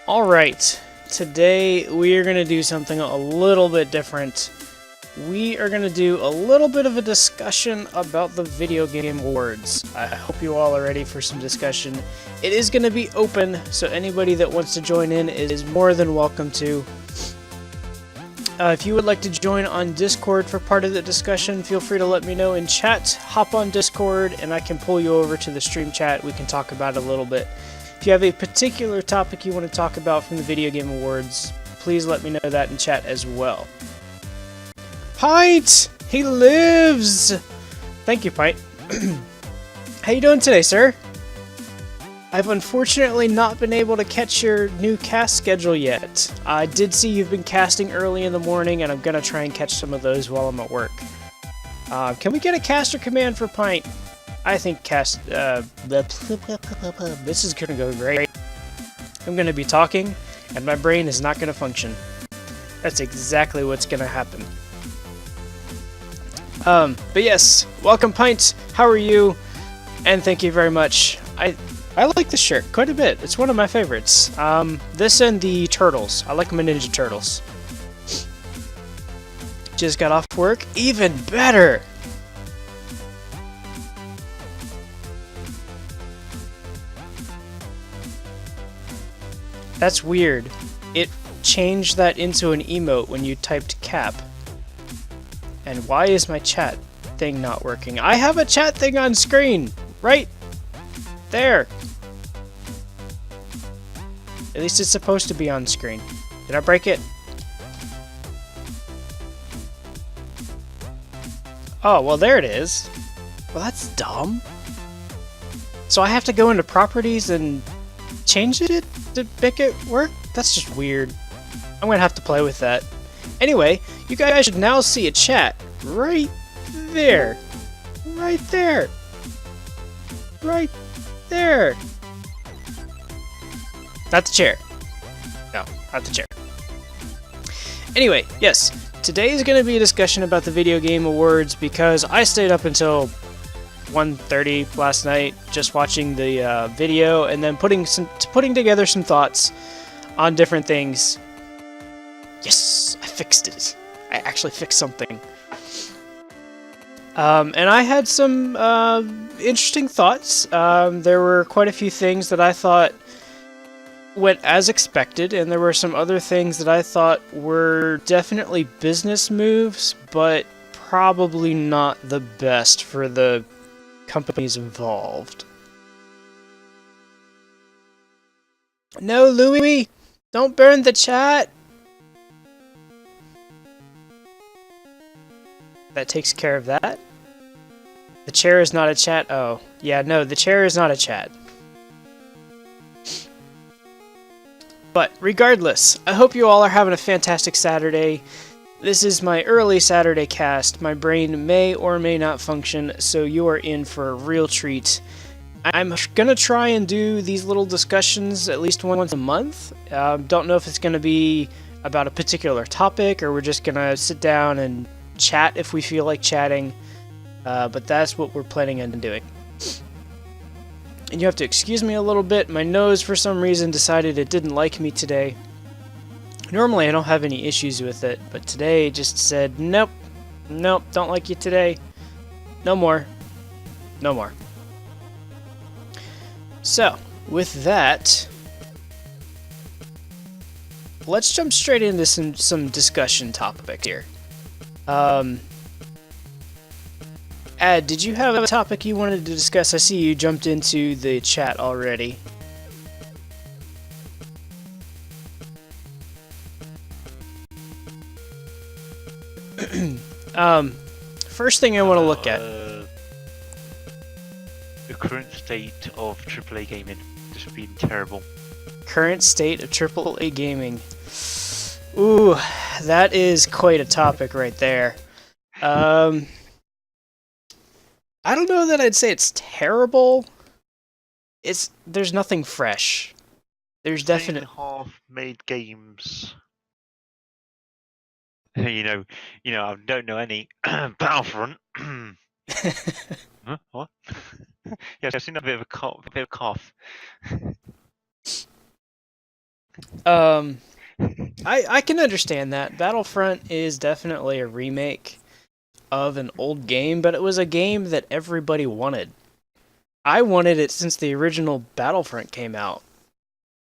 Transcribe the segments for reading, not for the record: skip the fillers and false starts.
Alright, today we are going to do something a little bit different. We are going to do a little bit of a discussion about the video game awards. I hope you all are ready for some discussion. It is going to be open, so anybody that wants to join in is more than welcome to. If you would like to join on Discord for part of the discussion, feel free to let me know in chat. Hop on Discord and I can pull you over to the stream chat. We can talk about it a little bit. If you have a particular topic you want to talk about from the Video Game Awards, please let me know that in chat as well. Pint! He lives! Thank you, Pint. How you doing today, sir? I've unfortunately not been able to catch your new cast schedule yet. I did see you've been casting early in the morning, and I'm gonna try and catch some of those while I'm at work. Can we get a caster command for Pint? I think this is gonna go great. I'm gonna be talking, and my brain is not gonna function. That's exactly what's gonna happen. But yes, welcome Pint, how are you? And thank you very much. I like this shirt quite a bit. It's one of my favorites. This and the turtles. I like my Ninja Turtles. Just got off work. Even better! That's weird. It changed that into an emote when you typed cap. And why is my chat thing not working? I have a chat thing on screen! Right there! At least it's supposed to be on screen. Did I break it? Oh, well there it is. Well, that's dumb. So I have to go into properties and change it to make it work? That's just weird. I'm gonna have to play with that. Anyway, you guys should now see a chat right there. Right there. Right there. Not the chair. No, not the chair. Anyway, yes, today is going to be a discussion about the Video Game Awards because I stayed up until 1:30 last night just watching the video and then putting together some thoughts on different things. Yes, I fixed it. I actually fixed something. And I had some interesting thoughts. There were quite a few things that I thought went as expected, and there were some other things that I thought were definitely business moves, but probably not the best for the companies involved. No, Louis! Don't burn the chat! That takes care of that. The chair is not a chat. Oh, yeah, no, the chair is not a chat. But regardless, I hope you all are having a fantastic Saturday. This is my early Saturday cast. My brain may or may not function, so you are in for a real treat. I'm gonna try and do these little discussions at least once a month. Don't know if it's gonna be about a particular topic or we're just gonna sit down and chat if we feel like chatting. But that's what we're planning on doing. And you have to excuse me a little bit. My nose, for some reason, decided it didn't like me today. Normally, I don't have any issues with it, but today it just said, nope, nope, don't like you today. No more. No more. So, with that, let's jump straight into some discussion topics here. Ad, did you have a topic you wanted to discuss? I see you jumped into the chat already. First thing I want to look at. The current state of AAA gaming. Just being terrible. Current state of AAA gaming. Ooh, that is quite a topic right there. I don't know that I'd say it's terrible. There's nothing fresh. There's definitely half-made games. you know, I don't know any Battlefront. Huh? What? Yeah, I've seen a bit of a cough. I can understand that. Battlefront is definitely a remake of an old game, but it was a game that everybody wanted. I wanted it since the original Battlefront came out.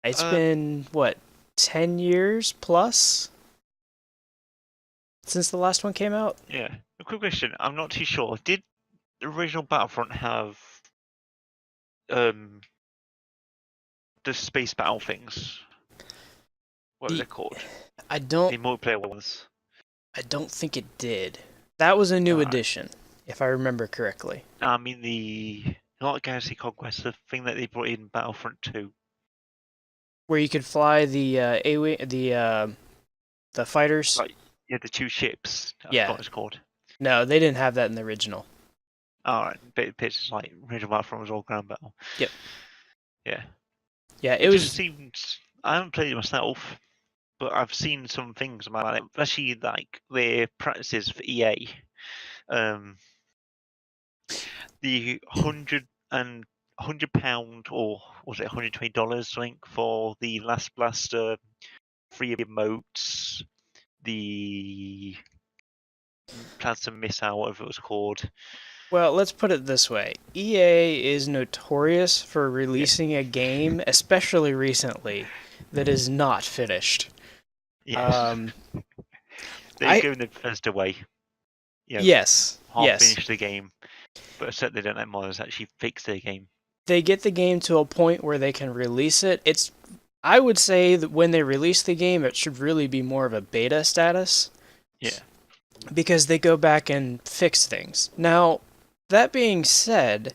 It's Um, been, what, 10 years plus since the last one came out? yeah. A quick question. I'm not too sure. Did the original Battlefront have um the space battle things? What were they The called? I don't The multiplayer ones. I don't think it did. That was a new Alright. addition, if I remember correctly. I mean the not Galaxy Conquest, the thing that they brought in Battlefront 2. Where you could fly the the fighters. Like yeah, the two ships. I forgot Yeah. what it's called. No, they didn't have that in the original. Alright, pictures like original Battlefront was all ground battle. Yep. Yeah. Yeah, it It just was. seems I haven't played it myself, but I've seen some things about it, especially like their practices for EA. Um, the £100 or was it $120 something for the Last Blaster, free emotes, the plasma missile, whatever it was called. Well, let's put it this way. EA is notorious for Yeah, releasing a game, especially recently, that is not finished. yes, Um, they're I giving the first away. You know, yes, half yes. finish the game, but certainly don't let modders actually fix their game. They get the game to a point where they can release it. It's I would say that when they release the game, it should really be more of a beta status Yeah, because they go back and fix things. Now, that being said,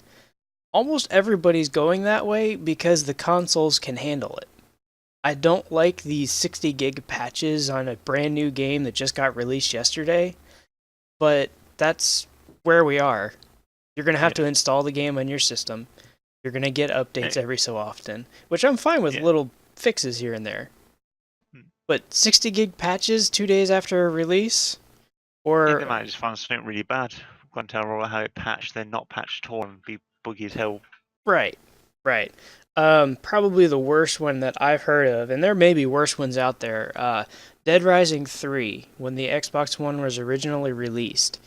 almost everybody's going that way because the consoles can handle it. I don't like these 60 gig patches on a brand new game that just got released yesterday, but that's where we are. You're going to have yeah, to install the game on your system. You're going to get updates eh, every so often, which I'm fine with yeah. little fixes here and there. Hmm. But 60 gig patches 2 days after a release? I think they Or, might just find something really bad. Gone tell Roller how it patched, then not patched at all, and be buggy as hell. right, right. Probably the worst one that I've heard of, and there may be worse ones out there. Dead Rising 3, when the Xbox One was originally released,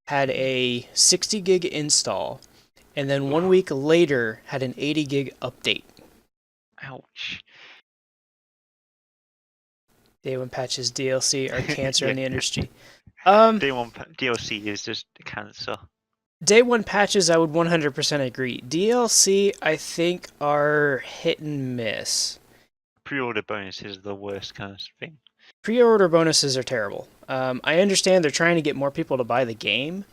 had a 60 gig install, and then one week later had an 80 gig update. Ouch. Day one patches DLC are cancer Yeah, in the industry. Um, day one DLC is just cancer. Day one patches, I would 100% agree. DLC, I think, are hit and miss. Pre-order bonuses are the worst kind of thing. Pre-order bonuses are terrible. I understand they're trying to get more people to buy the game.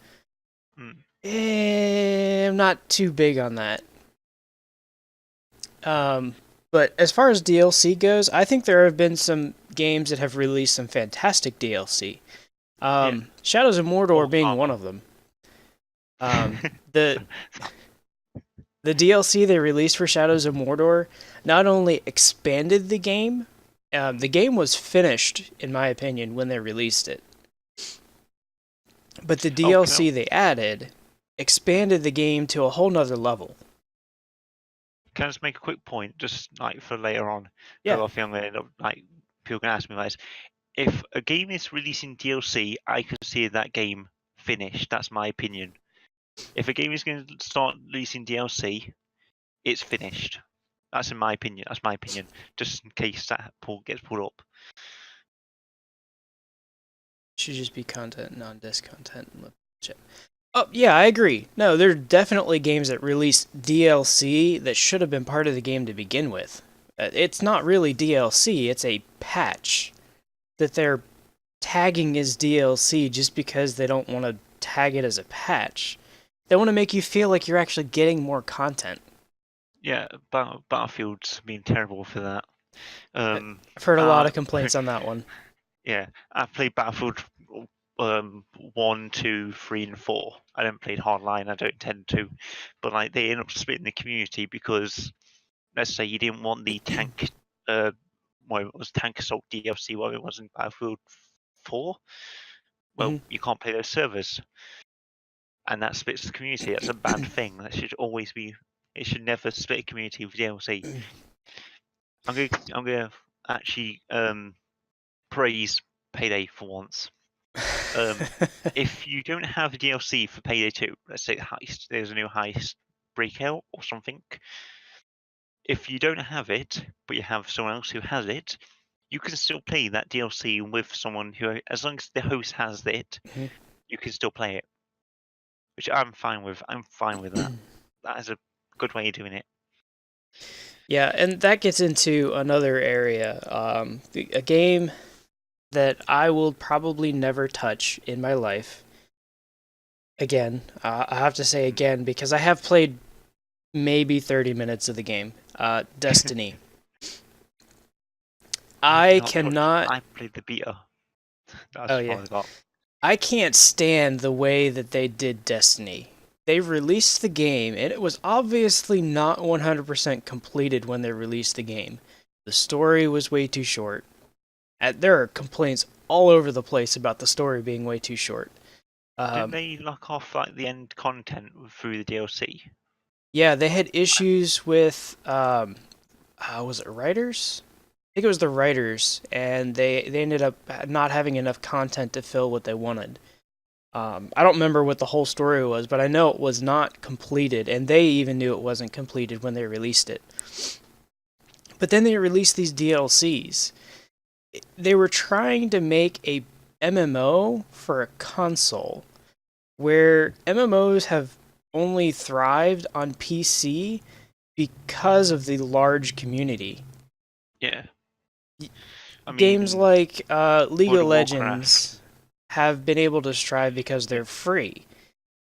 Mm. I'm not too big on that. But as far as DLC goes, I think there have been some games that have released some fantastic DLC. Yeah. Shadows of Mordor Or being one armor. of them. The the DLC they released for Shadows of Mordor not only expanded the game was finished, in my opinion, when they released it. But the Oh, can I, DLC they added expanded the game to a whole nother level. can I just make a quick point, just like for later on? Yeah, Because I think I'm going to end up like people can ask me like this. If a game is releasing DLC, I consider that game finished. That's my opinion. If a game is going to start releasing DLC, it's finished. That's in my opinion. That's my opinion. Just in case that gets pulled up. should just be content, non-disc content. Oh, yeah, I agree. No, there are definitely games that release DLC that should have been part of the game to begin with. It's not really DLC, it's a patch that they're tagging as DLC just because they don't want to tag it as a patch. They want to make you feel like you're actually getting more content. Yeah, Battlefield's been terrible for that. I've heard a lot Uh, of complaints on that one. yeah, I've played Battlefield 1, 2, 3, and 4. I don't play Hardline. I don't intend to, but like they end up splitting the community because let's say you didn't want the tank, what it was tank assault DLC, what it was in Battlefield 4. Well, Hmm. you can't play those servers, and that splits the community. That's a bad thing. That should always be. It should never split a community with DLC. I'm gonna actually praise Payday for once. If you don't have the DLC for Payday 2, let's say Heist, there's a new Heist Breakout or something. If you don't have it, but you have someone else who has it, you can still play that DLC with someone who, as long as the host has it, Mhm. you can still play it. Which I'm fine with. I'm fine with that. That is a good way of doing it. Yeah, and that gets into another area. A game that I will probably never touch in my life. Again, I have to say again because I have played maybe 30 minutes of the game. Destiny. I Not touched. cannot. I played the beta. That's Oh as yeah, far as I got. I can't stand the way that they did Destiny. They released the game, and it was obviously not 100% completed when they released the game. The story was way too short. There are complaints all over the place about the story being way too short. Didn't they lock off like the end content through the DLC? Yeah, they had issues with was it writers? I think it was the writers, and they ended up not having enough content to fill what they wanted. I don't remember what the whole story was, but I know it was not completed, and they even knew it wasn't completed when they released it. But then they released these DLCs. They were trying to make a MMO for a console, where MMOs have only thrived on PC because of the large community. Yeah. I Games mean, like League World of of Warcraft. Legends have been able to strive because they're free.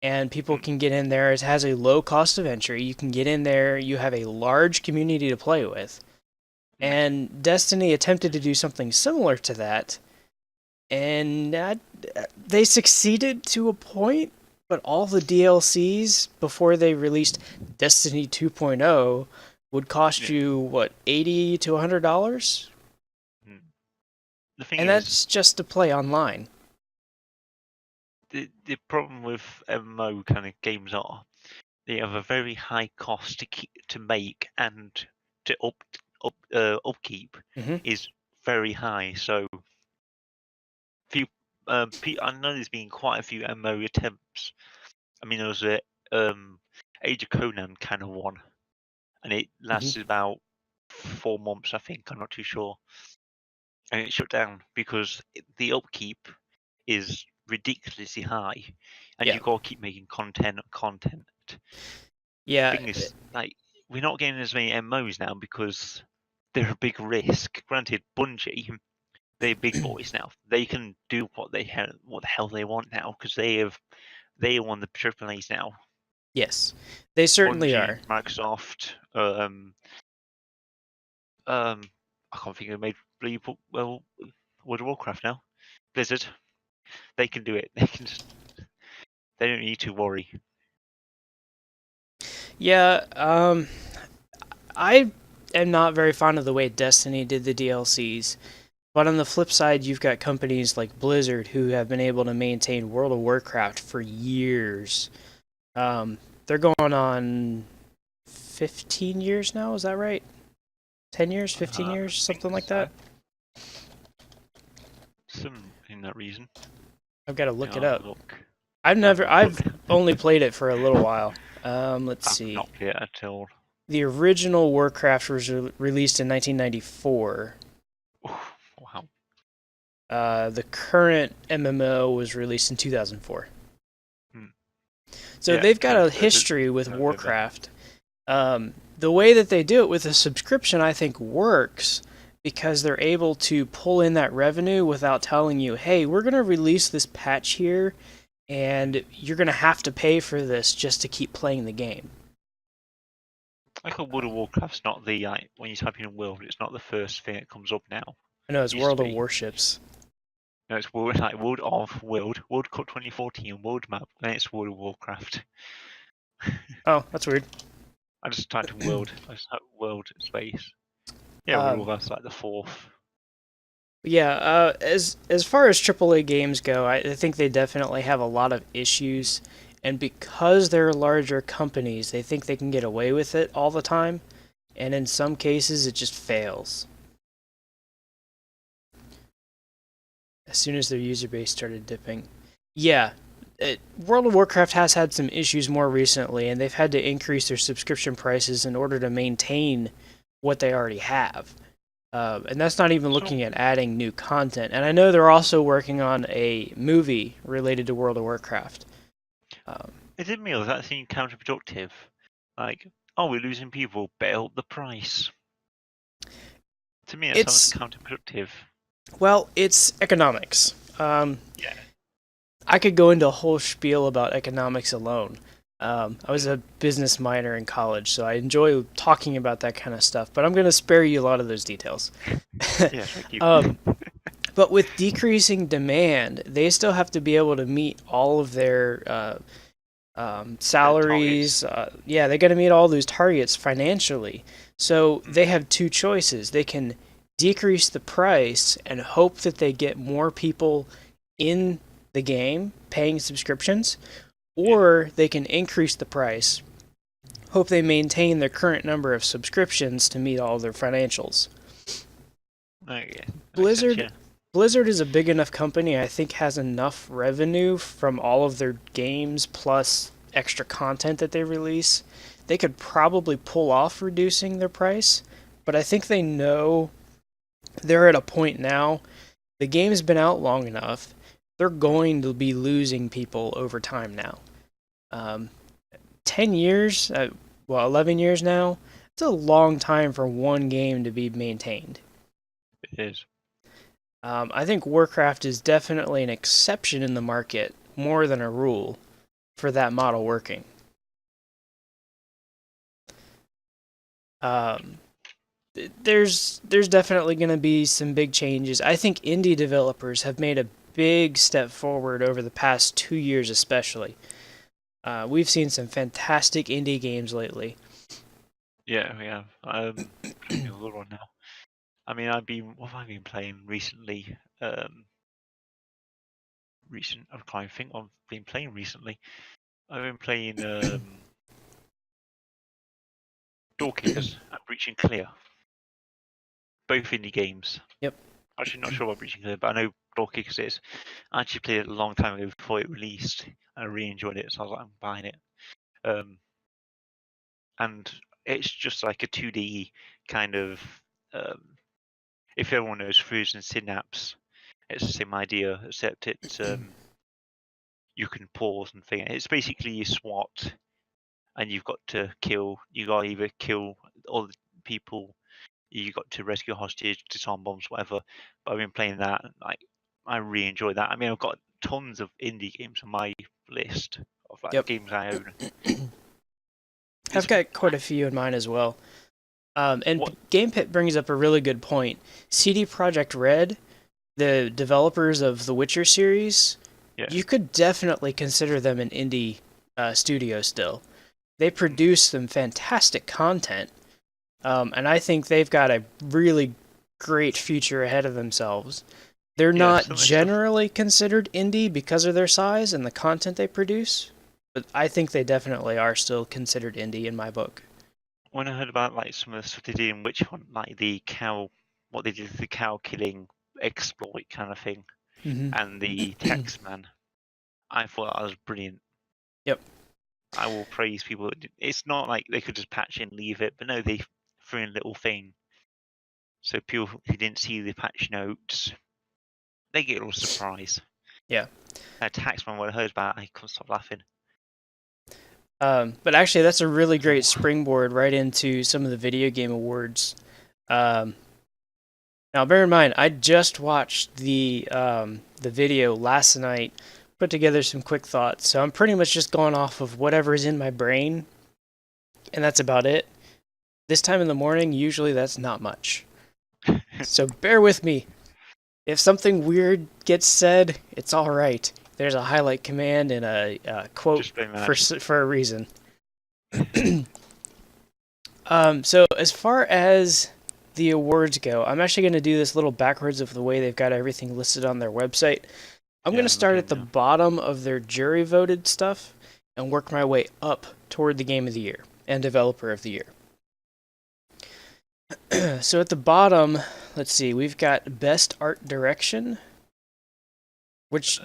And people Hmm. can get in there. It has a low cost of entry. You can get in there. You have a large community to play with. Hmm. And Destiny attempted to do something similar to that. And they succeeded to a point, but all the DLCs before they released Destiny 2.0 would cost Yeah. you, what, $80 to $100? Hmm. The thing And is, that's just to play online. the problem with MMO kind of games are they have a very high cost to make and to upkeep Hmm. is very high. So few I know there's been quite a few MMO attempts. I mean, there was a Age of Conan kind of one, and it Hmm. lasted about 4 months, I think. I'm not too sure, and it shut down because the upkeep is ridiculously high, and Yeah. you gotta keep making content. Yeah. Thing is, like, we're not getting as many MMOs now because they're a big risk. Granted, Bungie, they're big boys now. They can do what the hell they want now because they won the Triple A's now. Yes. They certainly Bungie, are. Microsoft, I can't think of made well World of Warcraft now. Blizzard, they can do it. They can just they don't need to worry. Yeah, I am not very fond of the way Destiny did the DLCs. But on the flip side, you've got companies like Blizzard who have been able to maintain World of Warcraft for years. They're going on 15 years now, is that right? 10 years, 15 I years, think something like so. that? Some in that reason. I've got to Yeah, look it I'll have up. a look. I've only played it for a little while. Let's I've see. not played it at all. The original Warcraft was released in 1994. Wow. The current MMO was released in 2004. Hmm. So Yeah, they've got a the history with November. Warcraft. The way that they do it with a subscription, I think, works because they're able to pull in that revenue without telling you, hey, we're going to release this patch here, and you're going to have to pay for this just to keep playing the game. Like a World of Warcraft's not the like when you type in world, it's not the first thing that comes up now. I know It it's used to World of be. Warships. No, it's World Cup 2014 World Map, and it's World of Warcraft. Oh, that's weird. I just typed in world. I just typed world space. Yeah, World of Um, Warcraft's like the fourth. yeah, as far as AAA games go, I think they definitely have a lot of issues, and because they're larger companies, they think they can get away with it all the time, and in some cases, it just fails. as soon as their user base started dipping. Yeah, World of Warcraft has had some issues more recently, and they've had to increase their subscription prices in order to maintain what they already have. And that's not even So looking at adding new content. And I know they're also working on a movie related to World of Warcraft. Um, is it me or does that seem counterproductive? Like, oh, we're losing people, better up the price. To me, that sounds it's counterproductive. well, it's economics. Yeah. I could go into a whole spiel about economics alone. I was Mm. a business minor in college, so I enjoy talking about that kind of stuff. But I'm going to spare you a lot of those details. Yeah, thank you. um, but with decreasing demand, they still have to be able to meet all of their Targets. salaries. Yeah, they got to meet all those targets financially. So Mm. they have two choices. They can decrease the price and hope that they get more people in the game paying subscriptions, Yeah. or they can increase the price, hope they maintain their current number of subscriptions to meet all their financials. Oh, yeah. That makes sense, Blizzard yeah. Blizzard is a big enough company, I think has enough revenue from all of their games plus extra content that they release. They could probably pull off reducing their price, but I think they know they're at a point now. The game's been out long enough. They're Mm. going to be losing people over time now. Um, 10 years, 11 years now, it's a long time for one game to be maintained. It is. I think Warcraft is definitely an exception in the market more than a rule for that model working. Um, there's definitely going to be some big changes. I think indie developers have made a big step forward over the past 2 years, especially. We've seen some fantastic indie games lately. Yeah, we have. Trying to think of a good one now. I mean, what have I been playing recently? I'm trying to think what I've been playing recently. I've been playing Door Kickers and Breaching Clear, both indie games. Yep. Actually, not sure about Breaching Clear, but I know Door Kickers is. I actually played it a long time ago before it released, and I really enjoyed it, so I was like, I'm buying it. Um, and it's just like a 2D kind of. Um, if everyone knows Frozen Synapse, it's the same idea, except it's you can pause and think. It's basically you SWAT, and you've got to kill. You got to either kill all the people. You got to rescue a hostage, disarm bombs, whatever. But I've been playing that. And, like, I really enjoy that. I mean, I've got tons of indie games on my list of like Yep. games I own. I've It's got quite a few in mine as well. And what? GamePit brings up a really good point. CD Projekt Red, the developers of the Witcher series, Yeah. you could definitely consider them an indie studio still. They produce some fantastic content, and I think they've got a really great future ahead of themselves. They're Yeah. not Some of the stuff. generally considered indie because of their size and the content they produce, but I think they definitely are still considered indie in my book. When I heard about like some of the stuff they did in Witch Hunt, like the cow, what they did, the cow killing exploit kind of thing, Mm-hmm. and the Taxman, I thought that was brilliant. Yep. I will praise people. It's not like they could just patch in and leave it, but no, they threw in a little thing. So people who didn't see the patch notes, they get a little surprise. Yeah. Taxman, when I heard about it, I couldn't stop laughing. But actually, that's a really great springboard right into some of the video game awards. Um, Now, bear in mind, I just watched the video last night, put together some quick thoughts. So I'm pretty much just going off of whatever's in my brain, and that's about it. This time in the morning, usually that's not much. So bear with me. If something weird gets said, it's all right. There's a highlight command and a quote Just blame for a reason. So as far as the awards go, I'm actually going to do this little backwards of the way they've got everything listed on their website. I'm going to start at the bottom of their jury voted stuff and work my way up toward the game of the year and developer of the year. So at the bottom, let's see, we've got best art direction, which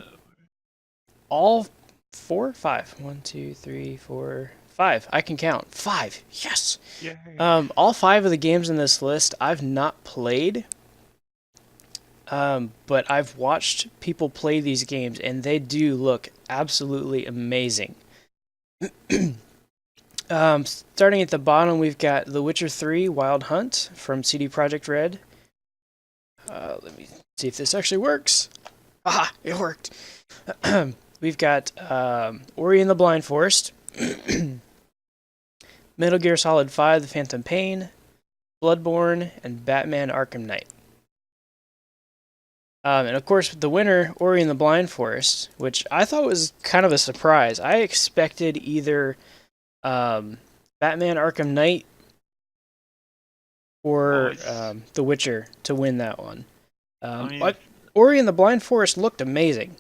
all four, five. 1, 2, 3, 4, 5. I can count 5. Yes. Yeah. All 5 of the games in this list I've not played. But I've watched people play these games, and they do look absolutely amazing. Starting at the bottom, we've got The Witcher 3 Wild Hunt from CD Projekt Red. Let me see if this actually works. Ah, it worked. We've got Ori and the Blind Forest, Metal Gear Solid 5 The Phantom Pain, Bloodborne, and Batman Arkham Knight. And of course, the winner, Ori and the Blind Forest, which I thought was kind of a surprise. I expected either Batman Arkham Knight or The Witcher to win that one. But Ori and the Blind Forest looked amazing.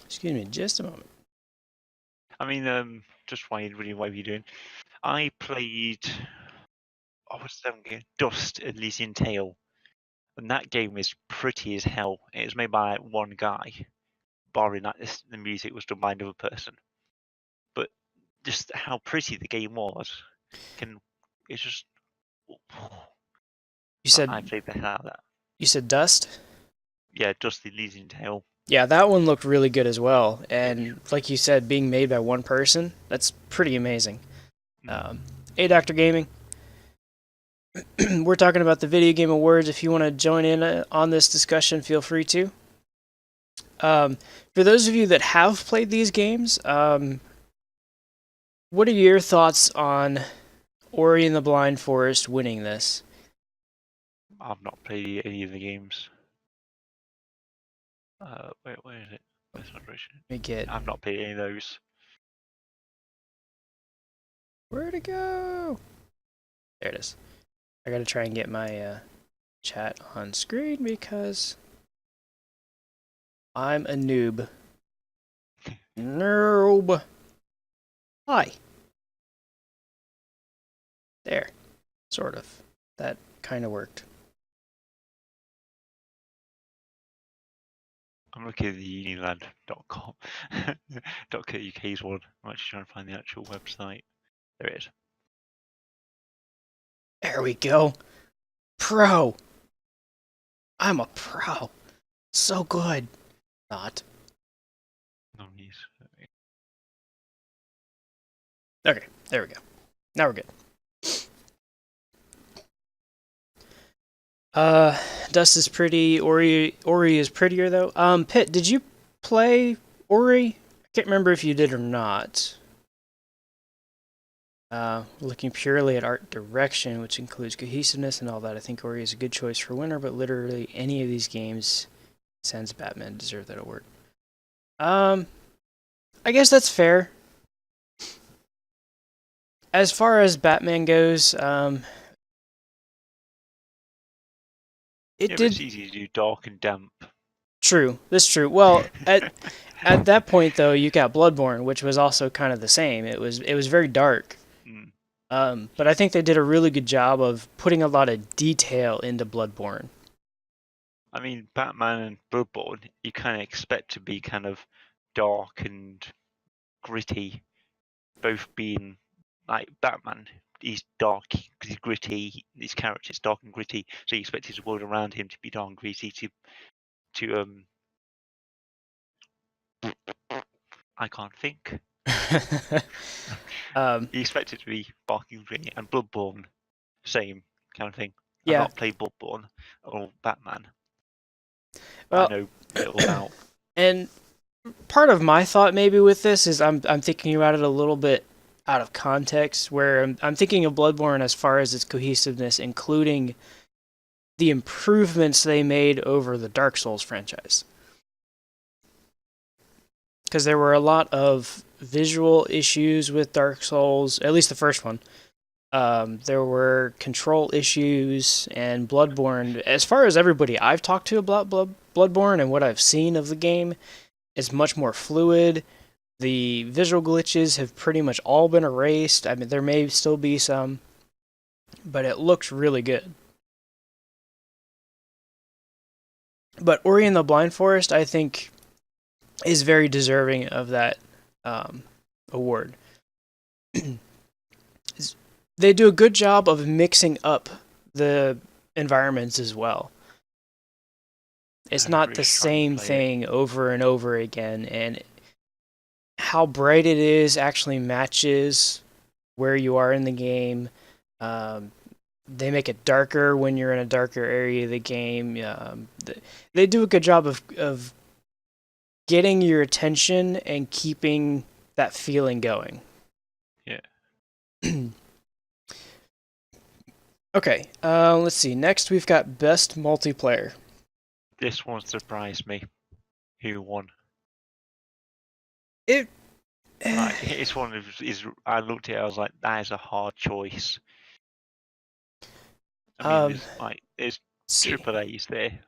Excuse me, just a moment. I mean, just while you're doing, I played. What's that game? Dust: Elysian Tale, and that game is pretty as hell. It was made by one guy, barring that the music was done by another person. But just how pretty the game was, it's just. I played the hell out of that. You said Dust? Yeah, Dust: Elysian Tale. Yeah, that one looked really good as well. And like you said, being made by one person, that's pretty amazing. 8-Actor Gaming. We're talking about the Video Game Awards. If you want to join in on this discussion, feel free to. For those of you that have played these games, what are your thoughts on Ori and the Blind Forest winning this? I've not played any of the games. Where is it? I've not played any of those. Where'd it go? There it is. I gotta try and get my chat on screen because I'm a noob. Noob. Hi. There. Sort of. That kind of worked. I'm looking at the unilad.com .co.uk's one. I'm actually trying to find the actual website. There it is. There we go. Pro. I'm a pro. So good. Not. Nominees. Okay, there we go. Now we're good. Dust is pretty. Ori is prettier though. Pitt, did you play Ori? I can't remember if you did or not. Looking purely at art direction, which includes cohesiveness and all that, I think Ori is a good choice for winner, but literally any of these games, sans Batman, deserve that award. I guess that's fair. As far as Batman goes, it's easy to do dark and damp. True, that's true. Well, at that point though, you got Bloodborne, which was also kind of the same. It was very dark. But I think they did a really good job of putting a lot of detail into Bloodborne. I mean, Batman and Bloodborne, you kind of expect to be kind of dark and gritty, both being like Batman. He's dark, he's gritty. His character's dark and gritty, so you expect his world around him to be dark and gritty. I can't think. You expect it to be dark and gritty, and Bloodborne, same kind of thing. Yeah. I've not played Bloodborne or Batman. Well, I know little about. And part of my thought maybe with this is I'm thinking about it a little bit out of context, where I'm thinking of Bloodborne as far as its cohesiveness, including the improvements they made over the Dark Souls franchise. Because there were a lot of visual issues with Dark Souls, at least the first one. There were control issues, and Bloodborne, as far as everybody I've talked to about Bloodborne and what I've seen of the game, is much more fluid. The visual glitches have pretty much all been erased. I mean, there may still be some, but it looks really good. But Ori and the Blind Forest, I think, is very deserving of that award. They do a good job of mixing up the environments as well. It's not the same thing over and over again, and how bright it is actually matches where you are in the game. They make it darker when you're in a darker area of the game. They do a good job of getting your attention and keeping that feeling going. Yeah. Okay, let's see. Next, we've got Best Multiplayer. This one surprised me. Who won? It's one I looked at it, I was like, that is a hard choice. I mean, there's triple A's there. I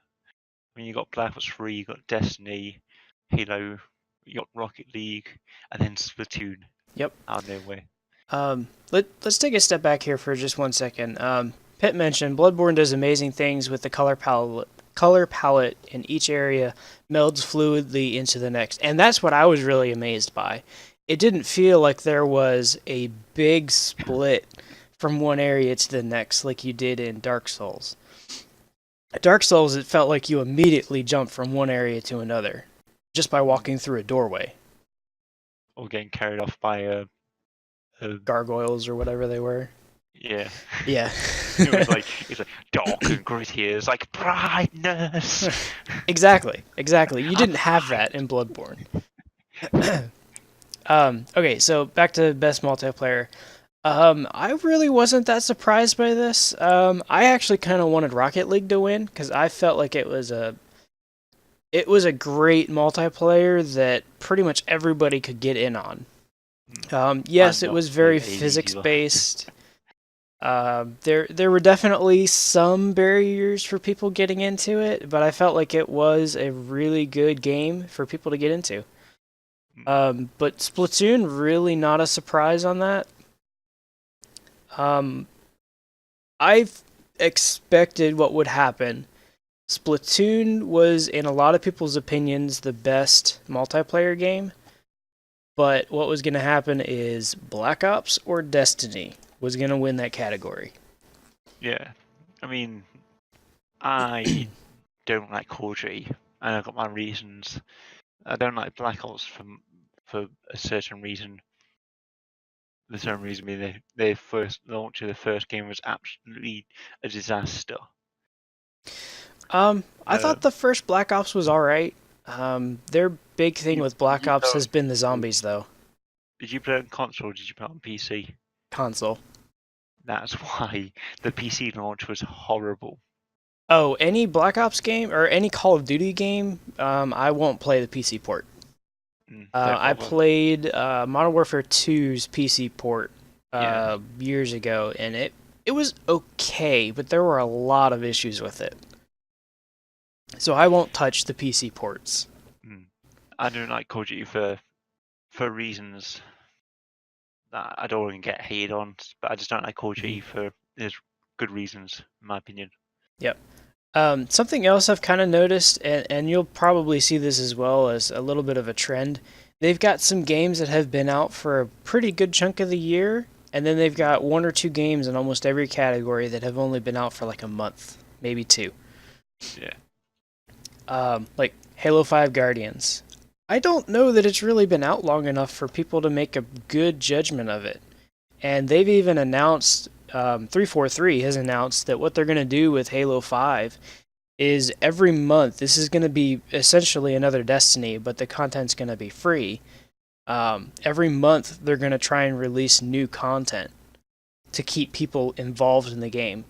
mean, you got Black Ops 3, you got Destiny, Halo, you got Rocket League, and then Splatoon. Yep. Out of nowhere. Let's take a step back here for just 1 second. Pitt mentioned Bloodborne does amazing things with the color palette in each area melds fluidly into the next, and that's what I was really amazed by. It didn't feel like there was a big split from one area to the next like you did in Dark Souls. Dark Souls, it felt like you immediately jumped from one area to another just by walking through a doorway. Or getting carried off by gargoyles or whatever they were. Yeah. Yeah. It's like dark and gritty. It's like brightness. Exactly. You didn't have that in Bloodborne. Okay, so back to Best Multiplayer. I really wasn't that surprised by this. I actually kind of wanted Rocket League to win because I felt like it was a great multiplayer that pretty much everybody could get in on. Yes, it was very physics-based. There were definitely some barriers for people getting into it, but I felt like it was a really good game for people to get into. But Splatoon, really not a surprise on that. I've expected what would happen. Splatoon was, in a lot of people's opinions, the best multiplayer game. But what was going to happen is Black Ops or Destiny was going to win that category. Yeah. I mean, I don't like Call of Duty, and I've got my reasons. I don't like Black Ops for a certain reason. The certain reason being their first launch of the first game was absolutely a disaster. I thought the first Black Ops was alright. Their big thing with Black Ops has been the zombies, though. Did you play it on console or did you play it on PC? Console. That's why the PC launch was horrible. Oh, any Black Ops game or any Call of Duty game, I won't play the PC port. I played Modern Warfare 2's PC port years ago, and it was okay, but there were a lot of issues with it. So I won't touch the PC ports. I don't like Call of Duty for reasons that I don't want to get hated on, but I just don't like Call of Duty for there's good reasons, in my opinion. Yep. Something else I've kind of noticed, and you'll probably see this as well as a little bit of a trend, they've got some games that have been out for a pretty good chunk of the year, and then they've got 1 or 2 games in almost every category that have only been out for like a month, maybe 2. Yeah. Like Halo 5 Guardians. I don't know that it's really been out long enough for people to make a good judgment of it. And they've even announced, 343 has announced that what they're going to do with Halo 5 is every month, this is going to be essentially another Destiny, but the content's going to be free. Every month, they're going to try and release new content to keep people involved in the game.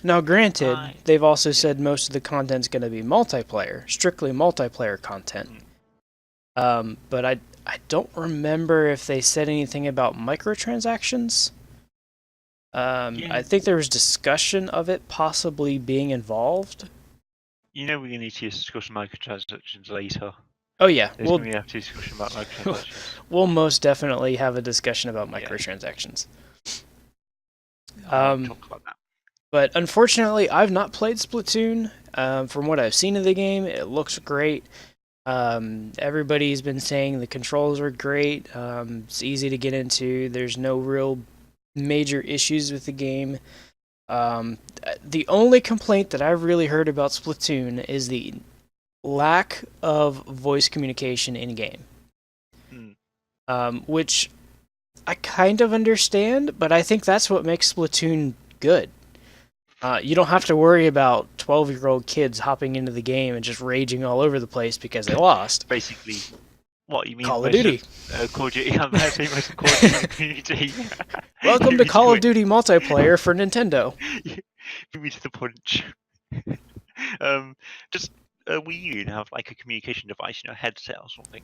Now, granted, they've also said most of the content's going to be multiplayer, strictly multiplayer content. But I don't remember if they said anything about microtransactions. I think there was discussion of it possibly being involved. You know, we're going to need to discuss microtransactions later. Oh yeah, we'll have to discussion about microtransactions. We'll most definitely have a discussion about microtransactions. Talk about that. But unfortunately, I've not played Splatoon. From what I've seen of the game, it looks great. Everybody's been saying the controls are great. It's easy to get into. There's no real major issues with the game. The only complaint that I've really heard about Splatoon is the lack of voice communication in game. Which I kind of understand, but I think that's what makes Splatoon good. You don't have to worry about 12-year-old kids hopping into the game and just raging all over the place because they lost. Basically, what you mean? Call of Duty. Call of Duty. I'm most of Call of Duty community. Welcome to Call of Duty multiplayer for Nintendo. Beat me to the punch. Just Wii U have like a communication device, headset or something.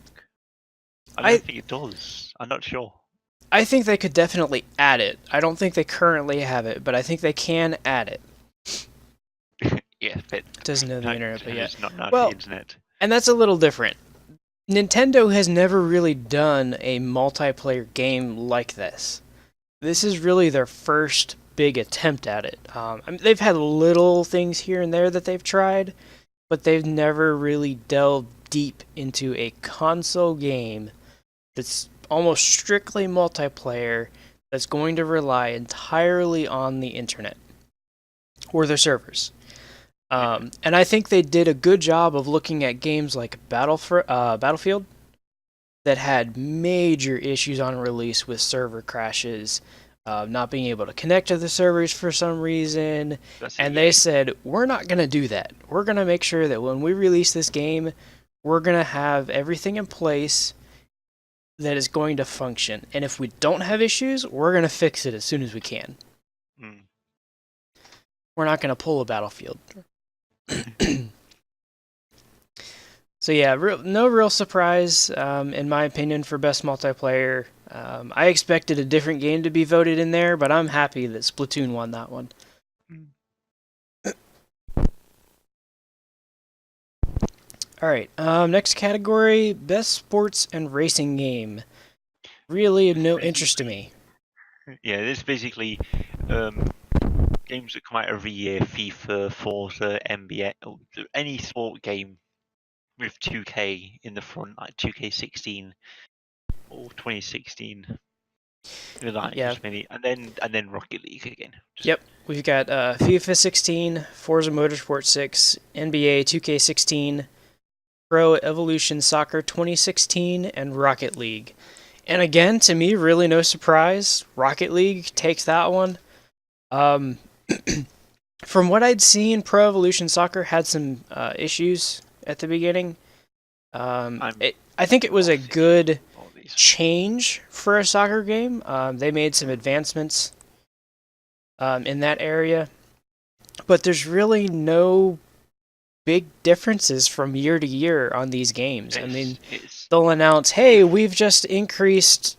I don't think it does. I'm not sure. I think they could definitely add it. I don't think they currently have it, but I think they can add it. Yeah, but it doesn't know the internet, but yeah. It's not well, the internet. And that's a little different. Nintendo has never really done a multiplayer game like this. This is really their first big attempt at it. I mean, they've had little things here and there that they've tried, but they've never really delved deep into a console game that's almost strictly multiplayer, that's going to rely entirely on the internet or their servers. And I think they did a good job of looking at games like Battlefield that had major issues on release with server crashes, not being able to connect to the servers for some reason. And they said, we're not going to do that. We're going to make sure that when we release this game, we're going to have everything in place that is going to function. And if we don't have issues, we're going to fix it as soon as we can. We're not going to pull a Battlefield. So yeah, no real surprise, in my opinion, for best multiplayer. I expected a different game to be voted in there, but I'm happy that Splatoon won that one. Alright, next category, best sports and racing game. Really of no interest to me. Yeah, this is basically games that come out every year: FIFA, Forza, NBA, any sport game with 2K in the front, like 2K16 or 2016. Yeah. And then Rocket League again. Yep, we've got FIFA 16, Forza Motorsport 6, NBA 2K16, Pro Evolution Soccer 2016, and Rocket League. And again, to me, really no surprise, Rocket League takes that one. From what I'd seen, Pro Evolution Soccer had some issues at the beginning. I think it was a good change for a soccer game. They made some advancements in that area, but there's really no big differences from year to year on these games. I mean, they'll announce, hey, we've just increased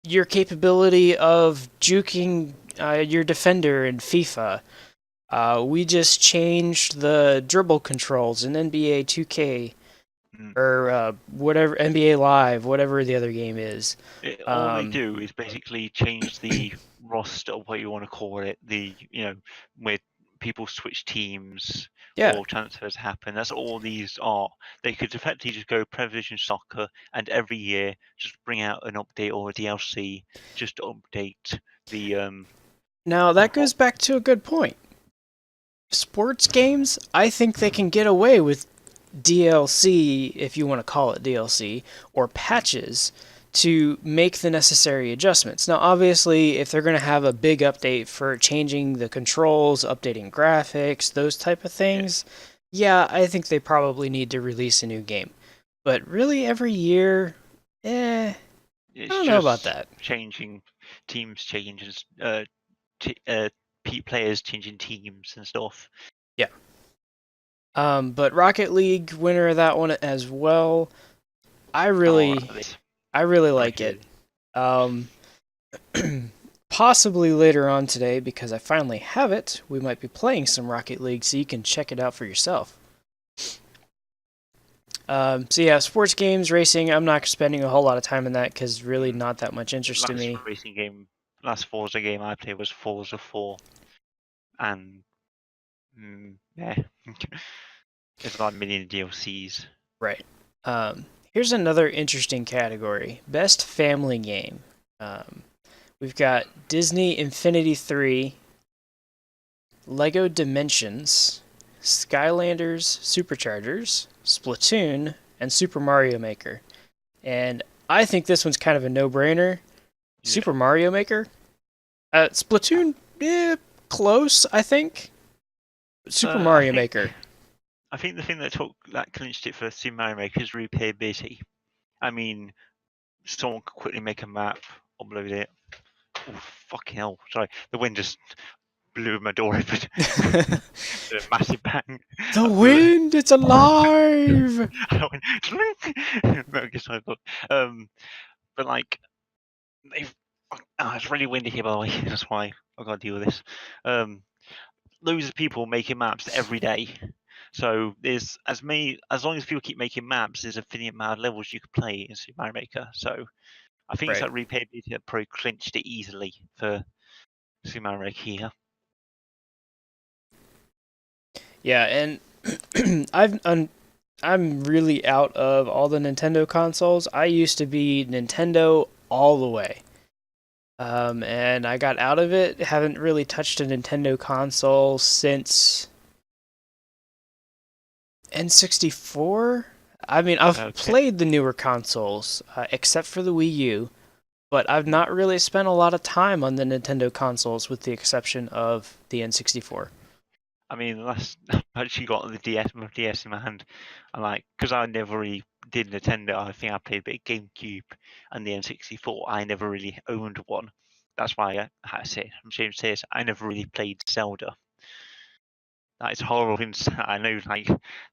your capability of juking your defender in FIFA. We just changed the dribble controls in NBA 2K. Or whatever, NBA Live, whatever the other game is. All they do is basically change the roster, or what you want to call it, where people switch teams or transfers happen. That's all these are. They could effectively just go Pro Evolution Soccer and every year just bring out an update or a DLC just to update the... Now, that goes back to a good point. Sports games, I think they can get away with DLC, if you want to call it DLC, or patches to make the necessary adjustments. Now, obviously, if they're going to have a big update for changing the controls, updating graphics, those type of things, yeah, I think they probably need to release a new game. But really, every year, I don't know about that. Changing teams, changes, players changing teams and stuff. Yeah. But Rocket League, winner of that one as well. I really like it. Possibly later on today, because I finally have it, we might be playing some Rocket League, so you can check it out for yourself. So yeah, sports games, racing, I'm not spending a whole lot of time in that, because really not that much interest to me. Last Forza game I played was Forza 4. And Yeah. There's like a million DLCs. Right. Here's another interesting category: best family game. Um, we've got Disney Infinity 3, Lego Dimensions, Skylanders Superchargers, Splatoon, and Super Mario Maker. And I think this one's kind of a no-brainer. Yeah. Super Mario Maker. Splatoon, close, I think. Super I Mario think Maker. I think the thing that clinched it for Super Mario Maker is replayability. I mean, someone could quickly make a map, upload it. Oh fucking hell! Sorry, the wind just blew my door open. The A massive bang. wind, it's alive! I went, no, I guess I thought. But like, they've. Oh, it's really windy here, by the way. That's why I got to deal with this. Loads of people making maps every day. So there's as long as people keep making maps, there's a finite amount of levels you could play in Super Mario Maker. So I think it's Right. that replayability that probably clinched it easily for Super Mario Maker here. Yeah, and I'm really out of all the Nintendo consoles. I used to be Nintendo all the way. And I got out of it. Haven't really touched a Nintendo console since N64. I mean, I've Okay. played the newer consoles, except for the Wii U, but I've not really spent a lot of time on the Nintendo consoles, with the exception of the N64. I mean, last I've actually got my DS in my hand, and like, because I never really did Nintendo, I think I played a bit of GameCube and the N64. I never really owned one. That's why I say I'm ashamed to say this. I never really played Zelda. That is horrible thing to say. I know, like,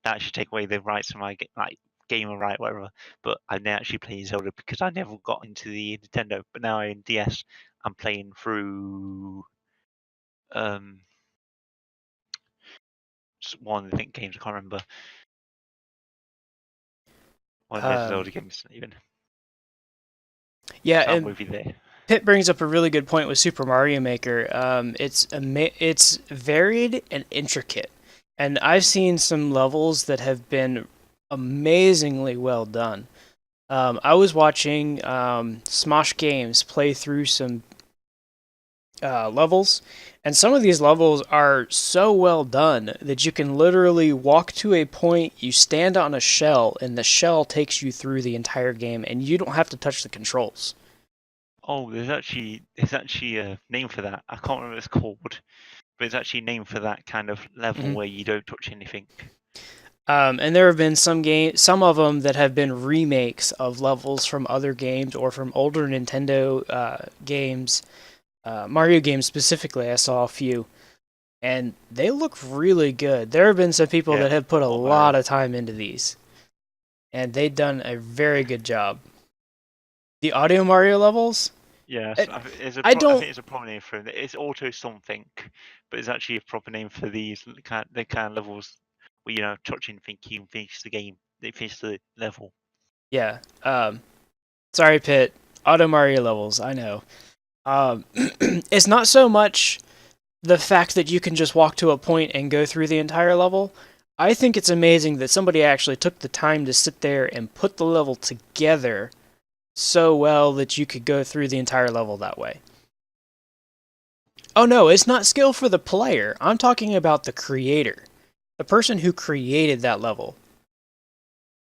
that should take away the rights of my like gamer right, whatever. But I never actually played Zelda because I never got into the Nintendo. But now in DS, I'm playing through um one of the think games. I can't remember. One of the Um, Zelda games even. yeah, So I'm and with you there. Pitt brings up a really good point with Super Mario Maker. It's varied and intricate, and I've seen some levels that have been amazingly well done. I was watching Smosh Games play through some levels, and some of these levels are so well done that you can literally walk to a point, you stand on a shell, and the shell takes you through the entire game, and you don't have to touch the controls. Oh, there's actually a name for that. I can't remember what it's called, but it's actually a name for that kind of level Mhm. where you don't touch anything. And there have been some of them that have been remakes of levels from other games or from older Nintendo games, Mario games specifically. I saw a few, and they look really good. There have been some people Yeah, that have put a or lot Mario. of time into these, and they've done a very good job. The audio Mario levels, Yes, it, I I think don't. it's a proper name for it. It's auto something, but it's actually a proper name for the kind of levels where touching thing you can finish the game. They finish the level. Yeah. Sorry, Pit. Auto Mario levels. I know. It's not so much the fact that you can just walk to a point and go through the entire level. I think it's amazing that somebody actually took the time to sit there and put the level together so well that you could go through the entire level that way. Oh no, it's not skill for the player. I'm talking about the creator, the person who created that level.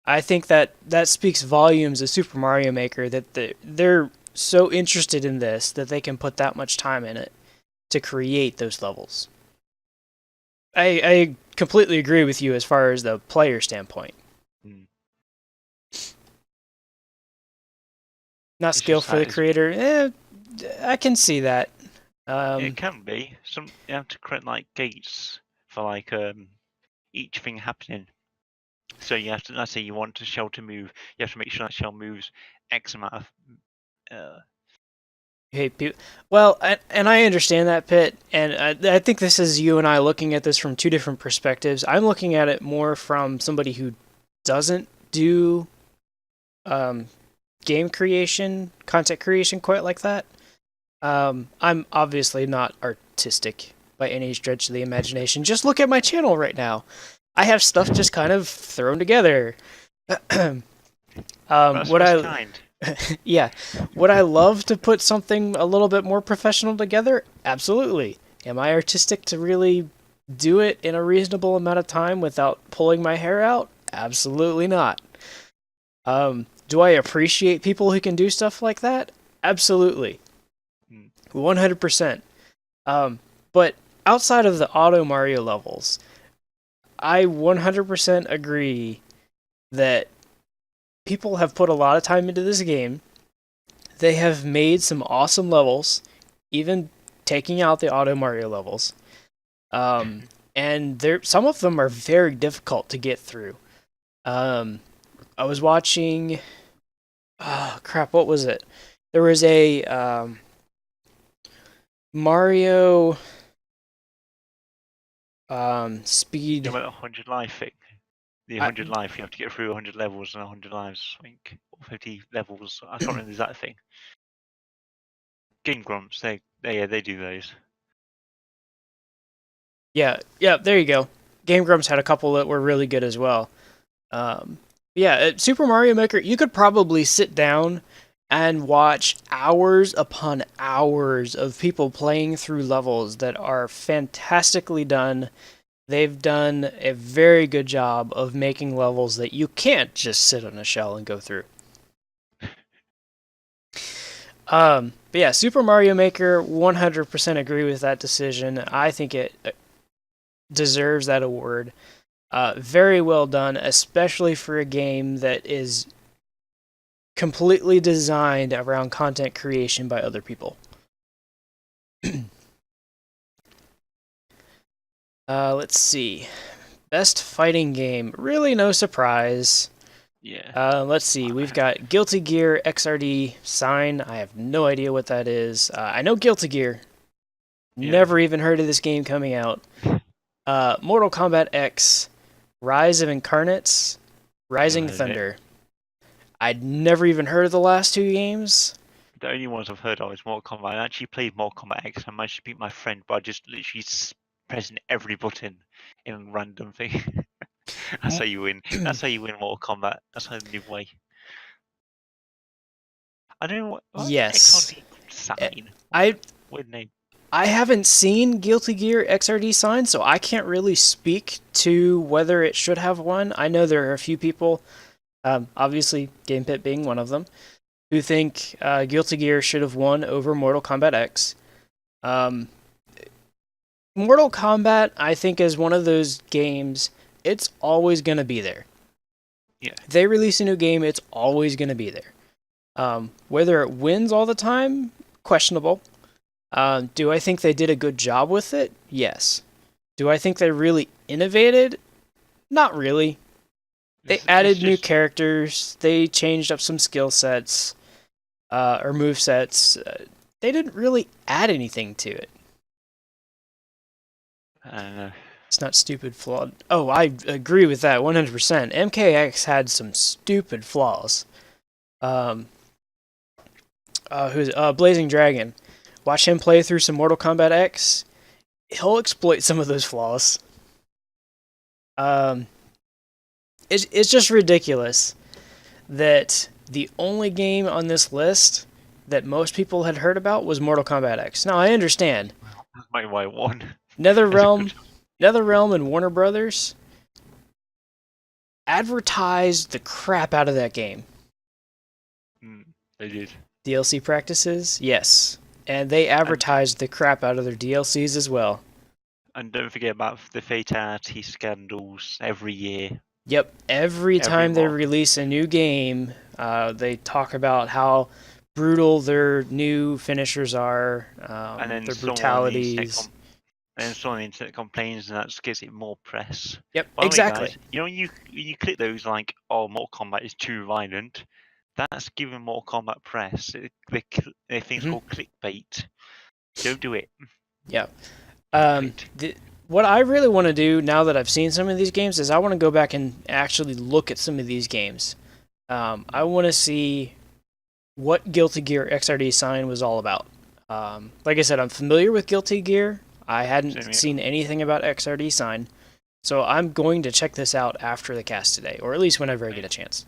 I think that speaks volumes of Super Mario Maker, that they're so interested in this that they can put that much time in it to create those levels. I completely agree with you as far as the player standpoint. Mm. Not It's skill just for the that creator. I can see that. it Um, can be. You have to create like gates for like each thing happening. So you have to, let's say you want a shell to move, you have to make sure that shell moves X amount of. Uh, hey, well, and I understand that, Pit, and I think this is you and I looking at this from two different perspectives. I'm looking at it more from somebody who doesn't do um, game creation, content creation quite like that. I'm obviously not artistic by any stretch of the imagination. Just look at my channel right now. I have stuff just kind of thrown together. That's What most I kind. yeah, would I love to put something a little bit more professional together? Absolutely. Am I artistic to really do it in a reasonable amount of time without pulling my hair out? Absolutely not. Do I appreciate people who can do stuff like that? Absolutely. Hmm. 100%. But outside of the Auto Mario levels, I 100% agree that people have put a lot of time into this game. They have made some awesome levels, even taking out the Auto Mario levels. And some of them are very difficult to get through. I was watching. Oh crap! What was it? There was a Mario speed. You know about the 100 life thing? The I, 100 life, you have to get through 100 levels and 100 lives, I think. Or 50 levels. I can't remember the exact thing. Game Grumps, they do those. yeah, there you go. Game Grumps had a couple that were really good as well. Yeah, at Super Mario Maker, you could probably sit down and watch hours upon hours of people playing through levels that are fantastically done. They've done a very good job of making levels that you can't just sit on a shell and go through. But yeah, Super Mario Maker, 100% agree with that decision. I think it deserves that award. Very well done, especially for a game that is completely designed around content creation by other people. Let's see. Best fighting game. Really no surprise. Yeah. Let's see. We've got Guilty Gear XRD Sign. I have no idea what that is. I know Guilty Gear. Yeah. Never even heard of this game coming out. Mortal Kombat X. Rise of Incarnates. Rising Never heard of it. Thunder. I'd never even heard of the last two games. The only ones I've heard of is Mortal Kombat. I actually played Mortal Kombat X. I managed to beat my friend by just literally pressing every button in a random thing. That's how you win. That's how you win Mortal Kombat. That's how the new way. I don't know what Yes. XRD sign. I Weird name. I haven't seen Guilty Gear XRD Sign, so I can't really speak to whether it should have one. I know there are a few people, obviously Game Pit being one of them, who think Guilty Gear should have won over Mortal Kombat X. Mortal Kombat, I think, is one of those games, it's always going to be there. Yeah. They release a new game, it's always going to be there. Whether it wins all the time, questionable. Do I think they did a good job with it? Yes. Do I think they really innovated? Not really. They added new characters, they changed up some skill sets, or move sets. They didn't really add anything to it. It's not stupid flawed. Oh, I agree with that 100%. MKX had some stupid flaws. Who's Blazing Dragon? Watch him play through some Mortal Kombat X. He'll exploit some of those flaws. It's just ridiculous that the only game on this list that most people had heard about was Mortal Kombat X. Now, I understand. That's my why I won. NetherRealm and Warner Brothers advertised the crap out of that game. They did. DLC practices? Yes. And they advertised the crap out of their DLCs as well. And don't forget about the fatality scandals every year. Yep, every time they release a new game, they talk about how brutal their new finishers are, and then their brutalities. And then someone on the internet complains, and that just gives it more press. Yep, By the way, exactly. guys, you know, you click those like, oh, Mortal Kombat is too violent. That's giving Mortal Kombat press. They're things called clickbait. Don't do it. Yeah. What I really want to do now that I've seen some of these games is I want to go back and actually look at some of these games. I want to see what Guilty Gear XRD Sign was all about. Like I said, I'm familiar with Guilty Gear. I hadn't seen anything about XRD Sign, so I'm going to check this out after the cast today, or at least whenever I get a chance.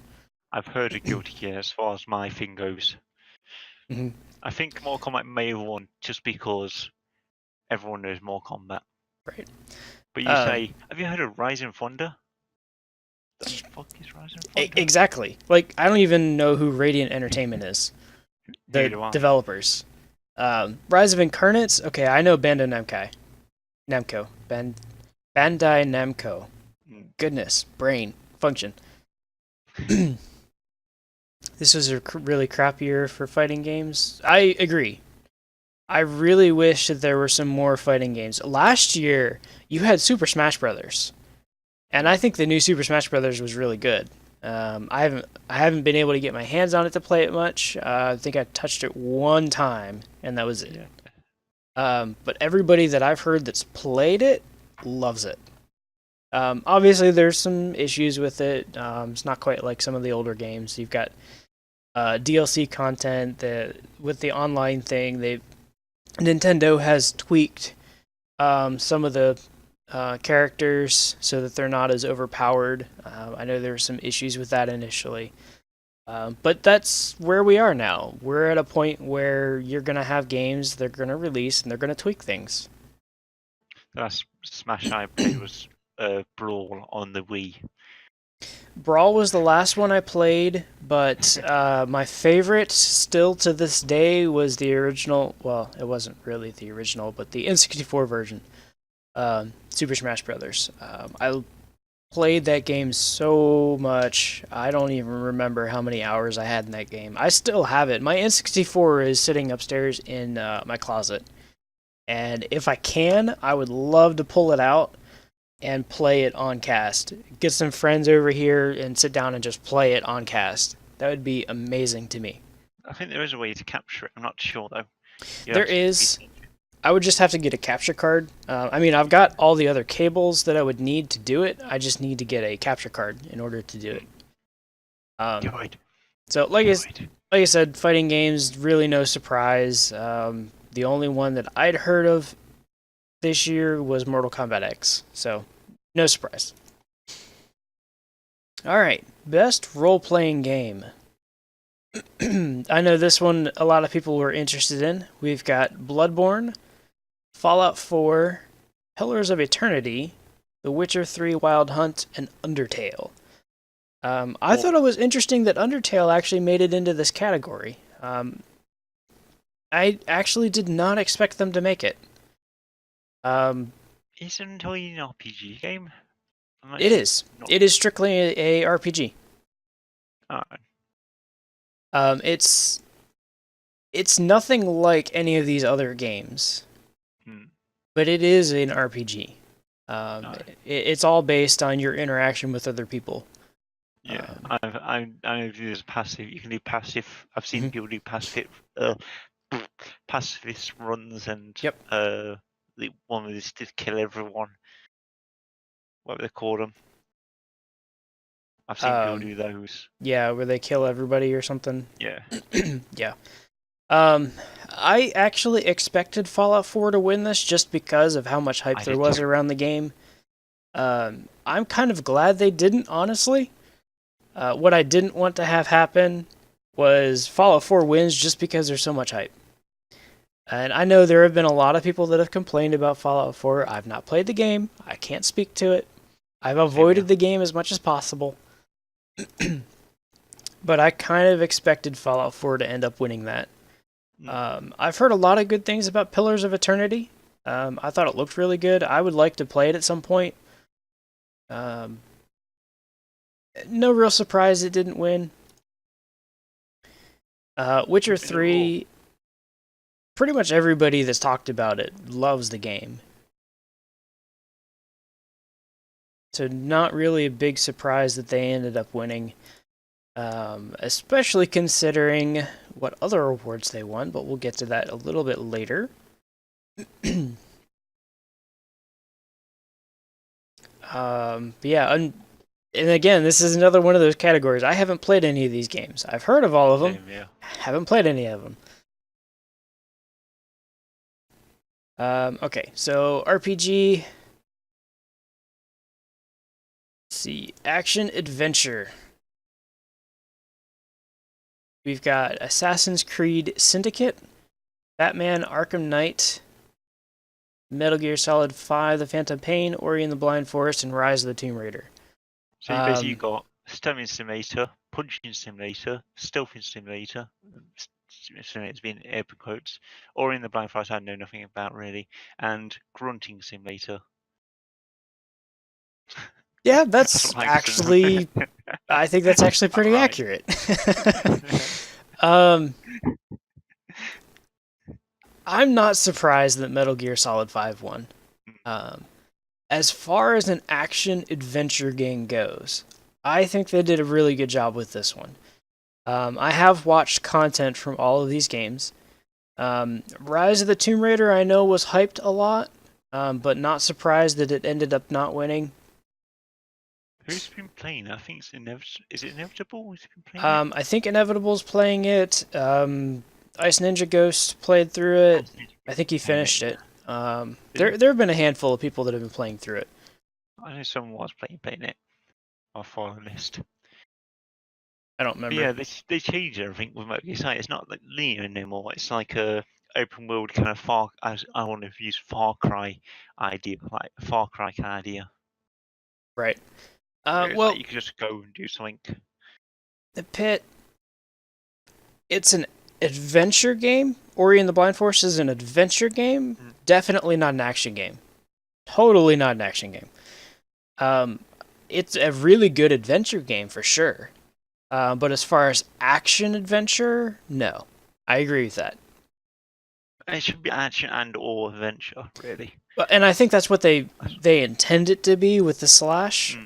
I've heard of Guilty Gear as far as my thing goes. Mm-hmm. I think Mortal Kombat may have won just because everyone knows Mortal Kombat. Right. But you say, have you heard of Rising Thunder? The fuck is Rising Thunder? Exactly. Like, I don't even know who Radiant Entertainment is. The developers. Rise of Incarnates? Okay, I know Bandai Namco. Bandai Namco. Goodness. Brain. Function. This was a really crap year for fighting games. I agree. I really wish that there were some more fighting games. Last year, you had Super Smash Brothers, and I think the new Super Smash Brothers was really good. I haven't been able to get my hands on it to play it much. I think I touched it one time, and that was it. But everybody that I've heard that's played it loves it. Obviously, there's some issues with it. It's not quite like some of the older games. You've got DLC content with the online thing. Nintendo has tweaked some of the characters so that they're not as overpowered. I know there were some issues with that initially. But that's where we are now. We're at a point where you're going to have games they're going to release and they're going to tweak things. The last Smash I played was Brawl on the Wii. Brawl was the last one I played, but my favorite still to this day was the original. Well, it wasn't really the original, but the N64 version, Super Smash Brothers. I played that game so much, I don't even remember how many hours I had in that game. I still have it. My N64 is sitting upstairs in my closet, and if I can, I would love to pull it out and play it on cast. Get some friends over here and sit down and just play it on cast. That would be amazing to me. I think there is a way to capture it. I'm not sure though. There is. I would just have to get a capture card. I mean, I've got all the other cables that I would need to do it. I just need to get a capture card in order to do it. So, like I said, fighting games, really no surprise. The only one that I'd heard of this year was Mortal Kombat X, so no surprise. Alright, best role-playing game. I know this one a lot of people were interested in. We've got Bloodborne, Fallout 4, Pillars of Eternity, The Witcher 3 Wild Hunt, and Undertale. I thought it was interesting that Undertale actually made it into this category. I actually did not expect them to make it. Isn't Undertale an RPG game? It is. It is strictly a RPG. It's nothing like any of these other games, but it is an RPG. It's all based on your interaction with other people. Yeah, I know there's passive. You can do passive. I've seen people do pacifist runs, and the one with this to kill everyone. What do they call them? I've seen people do those. Yeah, where they kill everybody or something. Yeah. Yeah. I actually expected Fallout 4 to win this just because of how much hype there was around the game. I'm kind of glad they didn't, honestly. What I didn't want to have happen was Fallout 4 wins just because there's so much hype. And I know there have been a lot of people that have complained about Fallout 4. I've not played the game. I can't speak to it. I've avoided the game as much as possible. But I kind of expected Fallout 4 to end up winning that. I've heard a lot of good things about Pillars of Eternity. I thought it looked really good. I would like to play it at some point. No real surprise it didn't win. Witcher 3, pretty much everybody that's talked about it loves the game. So not really a big surprise that they ended up winning. Especially considering what other awards they won, but we'll get to that a little bit later. Yeah, and again, this is another one of those categories. I haven't played any of these games. I've heard of all of them. Haven't played any of them. Okay, so RPG. Let's see, action adventure. We've got Assassin's Creed Syndicate, Batman Arkham Knight, Metal Gear Solid 5: The Phantom Pain, Ori and the Blind Forest, and Rise of the Tomb Raider. So you basically got Stunning Simulator, Punching Simulator, Stealthing Simulator. Simulator's been open quotes. Ori and the Blind Forest I know nothing about really, and Grunting Simulator. Yeah, that's actually. I think that's actually pretty accurate. I'm not surprised that Metal Gear Solid 5 won. As far as an action adventure game goes, I think they did a really good job with this one. I have watched content from all of these games. Rise of the Tomb Raider I know was hyped a lot, but not surprised that it ended up not winning. Who's been playing? I think it's inevitable. Is it inevitable? Who's been playing it? I think Inevitable's playing it. Ice Ninja Ghost played through it. I think he finished it. There have been a handful of people that have been playing through it. I know someone was playing it. I'll follow the list. I don't remember. But yeah, they changed everything with Metal Gear Solid. It's not like linear anymore. It's like a open world kind of I want to use Far Cry idea, like Far Cry kind of idea. Right. Well, like you can just go and do something. The Pit. It's an adventure game. Ori and the Blind Forest is an adventure game. Definitely not an action game. Totally not an action game. It's a really good adventure game for sure. But as far as action adventure, no. I agree with that. It should be action and or adventure, really. And I think that's what they intend it to be with the slash.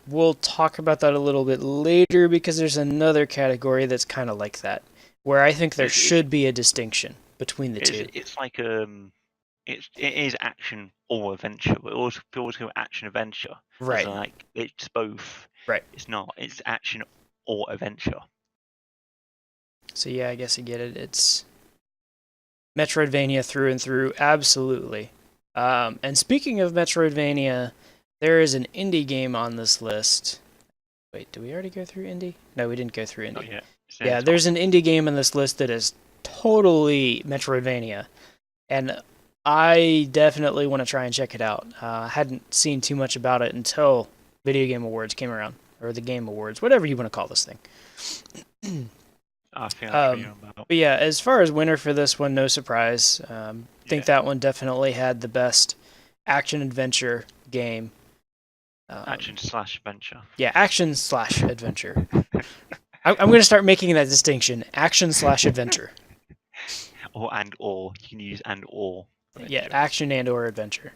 We'll talk about that a little bit later because there's another category that's kind of like that, where I think there should be a distinction between the two. It's like it is action or adventure, but also go action adventure. Right. Like it's both. Right. It's not. It's action or adventure. So yeah, I guess I get it. It's Metroidvania through and through, absolutely. And speaking of Metroidvania, there is an indie game on this list. Wait, did we already go through indie? No, we didn't go through indie. Not yet. Yeah, there's an indie game on this list that is totally Metroidvania, and I definitely want to try and check it out. I hadn't seen too much about it until Video Game Awards came around, or the Game Awards, whatever you want to call this thing. I think but yeah, as far as winner for this one, no surprise. Think that one definitely had the best action adventure game. Action slash adventure. Yeah, action slash adventure. I'm going to start making that distinction: action slash adventure. Or you can use and or. Adventure. Yeah, action and or adventure.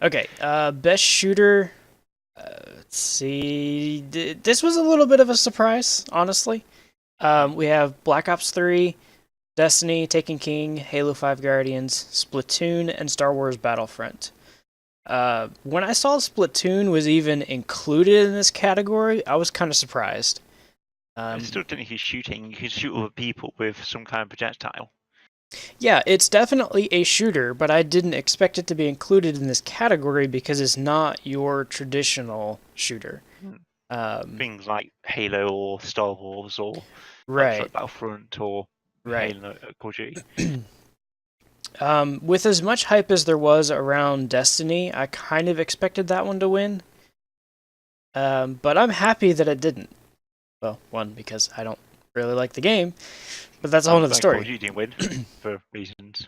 Okay, best shooter. Let's see. This was a little bit of a surprise, honestly. We have Black Ops 3, Destiny, Taken King, Halo 5 Guardians, Splatoon, and Star Wars Battlefront. When I saw Splatoon was even included in this category, I was kind of surprised. I still don't think he's shooting. You can shoot other people with some kind of projectile. Yeah, it's definitely a shooter, but I didn't expect it to be included in this category because it's not your traditional shooter. Things like Halo or Star Wars or like Battlefront or Halo Call of Duty. With as much hype as there was around Destiny, I kind of expected that one to win. But I'm happy that it didn't. Well, one, because I don't really like the game, but that's a whole other story. Call of Duty didn't win for reasons.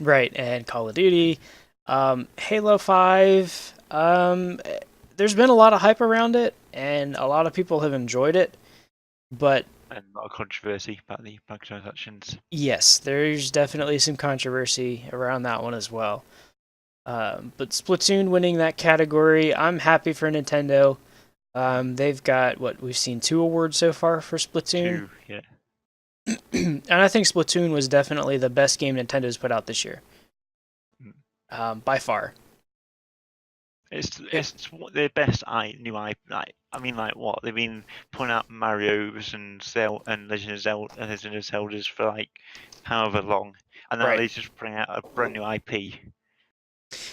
Right, and Call of Duty. Halo 5, there's been a lot of hype around it, and a lot of people have enjoyed it, but... And a lot of controversy about the microtransactions. Yes, there's definitely some controversy around that one as well. But Splatoon winning that category, I'm happy for Nintendo. They've got, we've seen 2 awards so far for Splatoon. 2, yeah. And I think Splatoon was definitely the best game Nintendo's put out this year. By far. It's their best new IP. I mean, like what they've been putting out Mario's and Legend of Zelda's for like however long. and now Right. they just bring out a brand new IP.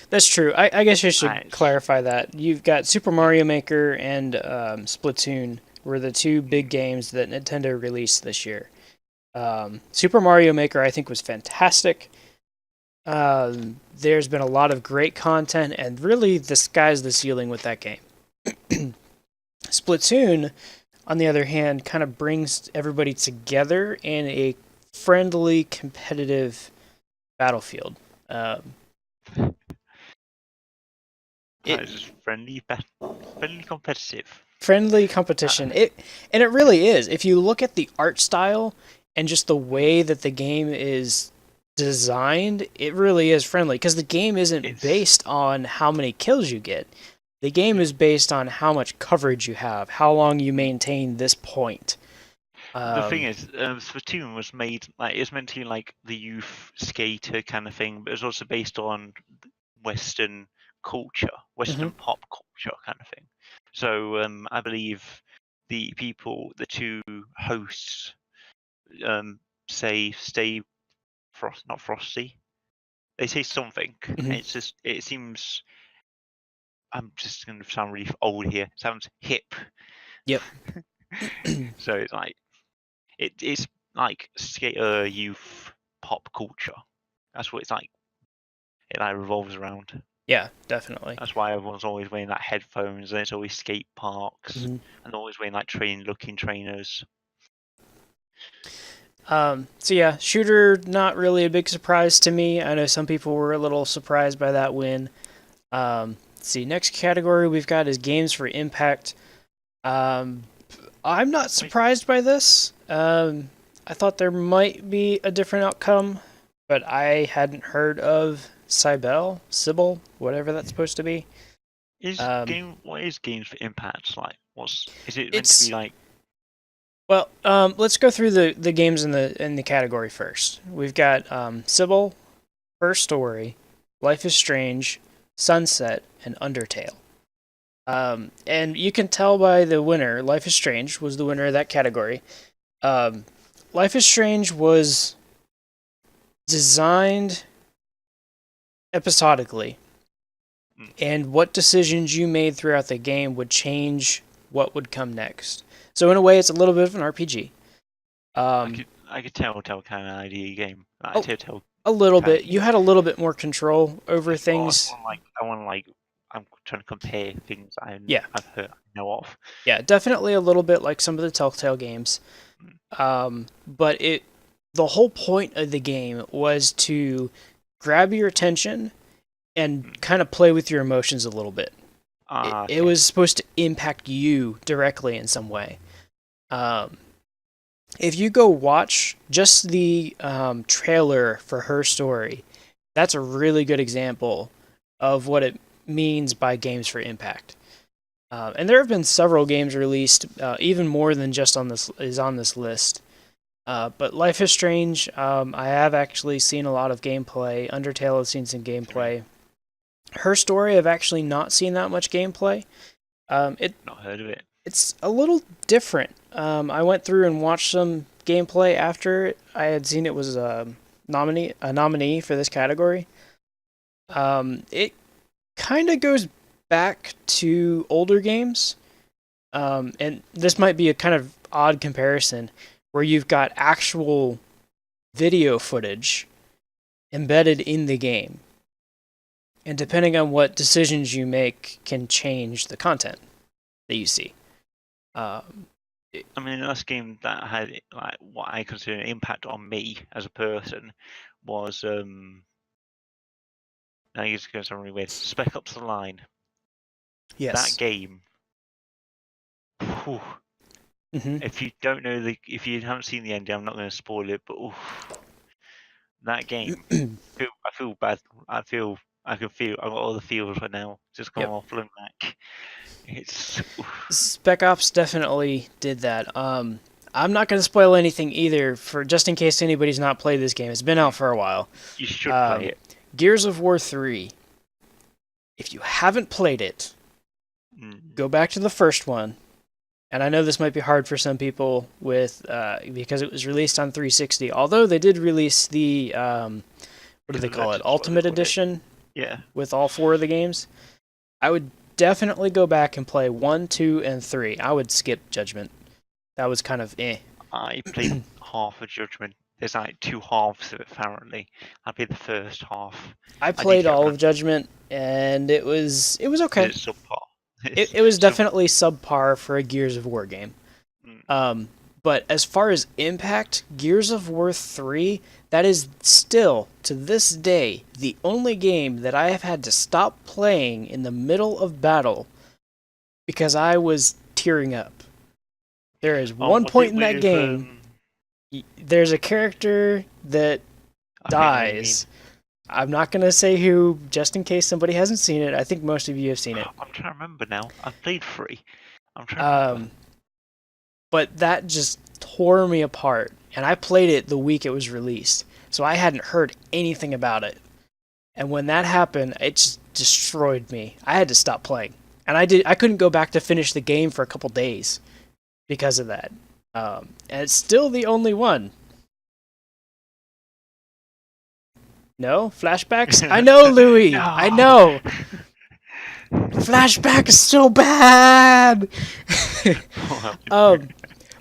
That's true. I guess I should Nice. clarify that. You've got Super Mario Maker and Splatoon were the two big games that Nintendo released this year. Super Mario Maker, I think, was fantastic. There's been a lot of great content, and really, the sky's the ceiling with that game. Splatoon, on the other hand, kind of brings everybody together in a friendly, competitive battlefield. That It is just friendly competitive. friendly competition. It really is. If you look at the art style and just the way that the game is designed, it really is friendly because the game isn't based on how many kills you get. The game is based on how much coverage you have, how long you maintain this point. The thing is, Splatoon was made like it's meant to be like the youth skater kind of thing, but it's also based on Western culture, Western pop culture kind of thing. So I believe the two hosts, say stay not frosty. They say something. And it's just it seems. I'm just going to sound really old here. It sounds hip. Yep. So it's like it's like skater youth pop culture. That's what it's like. It like revolves around. Yeah, definitely. That's why everyone's always wearing like headphones, and it's always skate parks, and always wearing like looking trainers. So yeah, shooter not really a big surprise to me. I know some people were a little surprised by that win. Let's see, next category we've got is games for impact. I'm not surprised by this. I thought there might be a different outcome, but I hadn't heard of Sybil, whatever that's supposed to be. What is games for impact like? Is it meant to be like? Well, let's go through the games in the category first. We've got Sybil, Her Story, Life is Strange, Sunset, and Undertale. And you can tell by the winner, Life is Strange was the winner of that category. Life is Strange was designed episodically, and what decisions you made throughout the game would change what would come next. So in a way, it's a little bit of an RPG. I could tell kind of idea game. A little bit. You had a little bit more control over things. I'm trying to compare things I've heard, know of. Yeah, definitely a little bit like some of the Telltale games. But the whole point of the game was to grab your attention and kind of play with your emotions a little bit. It was supposed to impact you directly in some way. If you go watch just the trailer for Her Story, that's a really good example of what it means by games for impact. And there have been several games released, even more than just on this list. But Life is Strange, I have actually seen a lot of gameplay. Undertale, I've seen some gameplay. Her Story, I've actually not seen that much gameplay. Not heard of it. It's a little different. I went through and watched some gameplay after I had seen it was a nominee for this category. It kind of goes back to older games, and this might be a kind of odd comparison, where you've got actual video footage embedded in the game. And depending on what decisions you make can change the content that you see. I mean, the last game that had like what I consider an impact on me as a person was now you're just going to sound really weird. Spec Ops: The Line. Yes. That game. Whew, if you don't know if you haven't seen the ending, I'm not going to spoil it. But that game, I feel bad. I can feel. I've got all the feels right now. Just going off looking back. It's Spec Ops definitely did that. I'm not going to spoil anything either, for just in case anybody's not played this game. It's been out for a while. You should play it. Gears of War 3. If you haven't played it, go back to the first one And I know this might be hard for some people with because it was released on 360. Although they did release the what do they call it? Collector's, what they Ultimate call it. Edition Yeah. with all 4 of the games. I would definitely go back and play 1, 2, and 3. I would skip Judgment. That was kind of eh. I played half of Judgment. There's like 2 halves of it apparently. I played the first half. I I did played get all around. of Judgment, and it was okay. It's subpar. It was definitely subpar for a Gears of War game. Mm. But as far as impact, Gears of War 3, that is still, to this day, the only game that I have had to stop playing in the middle of battle because I was tearing up. There is one point in that game, there's a character that I think I know what you dies. I'm not going to say who, just in case somebody hasn't seen it. I think most of you have seen mean. it. I'm trying to remember now. I've played 3. I'm trying to remember. But that just tore me apart. And I played it the week it was released. So I hadn't heard anything about it. And when that happened, it just destroyed me. I had to stop playing. And I couldn't go back to finish the game for a couple days because of that. And it's still the only one. No? Flashbacks? I know, Louis! No. I know! Flashback is so bad!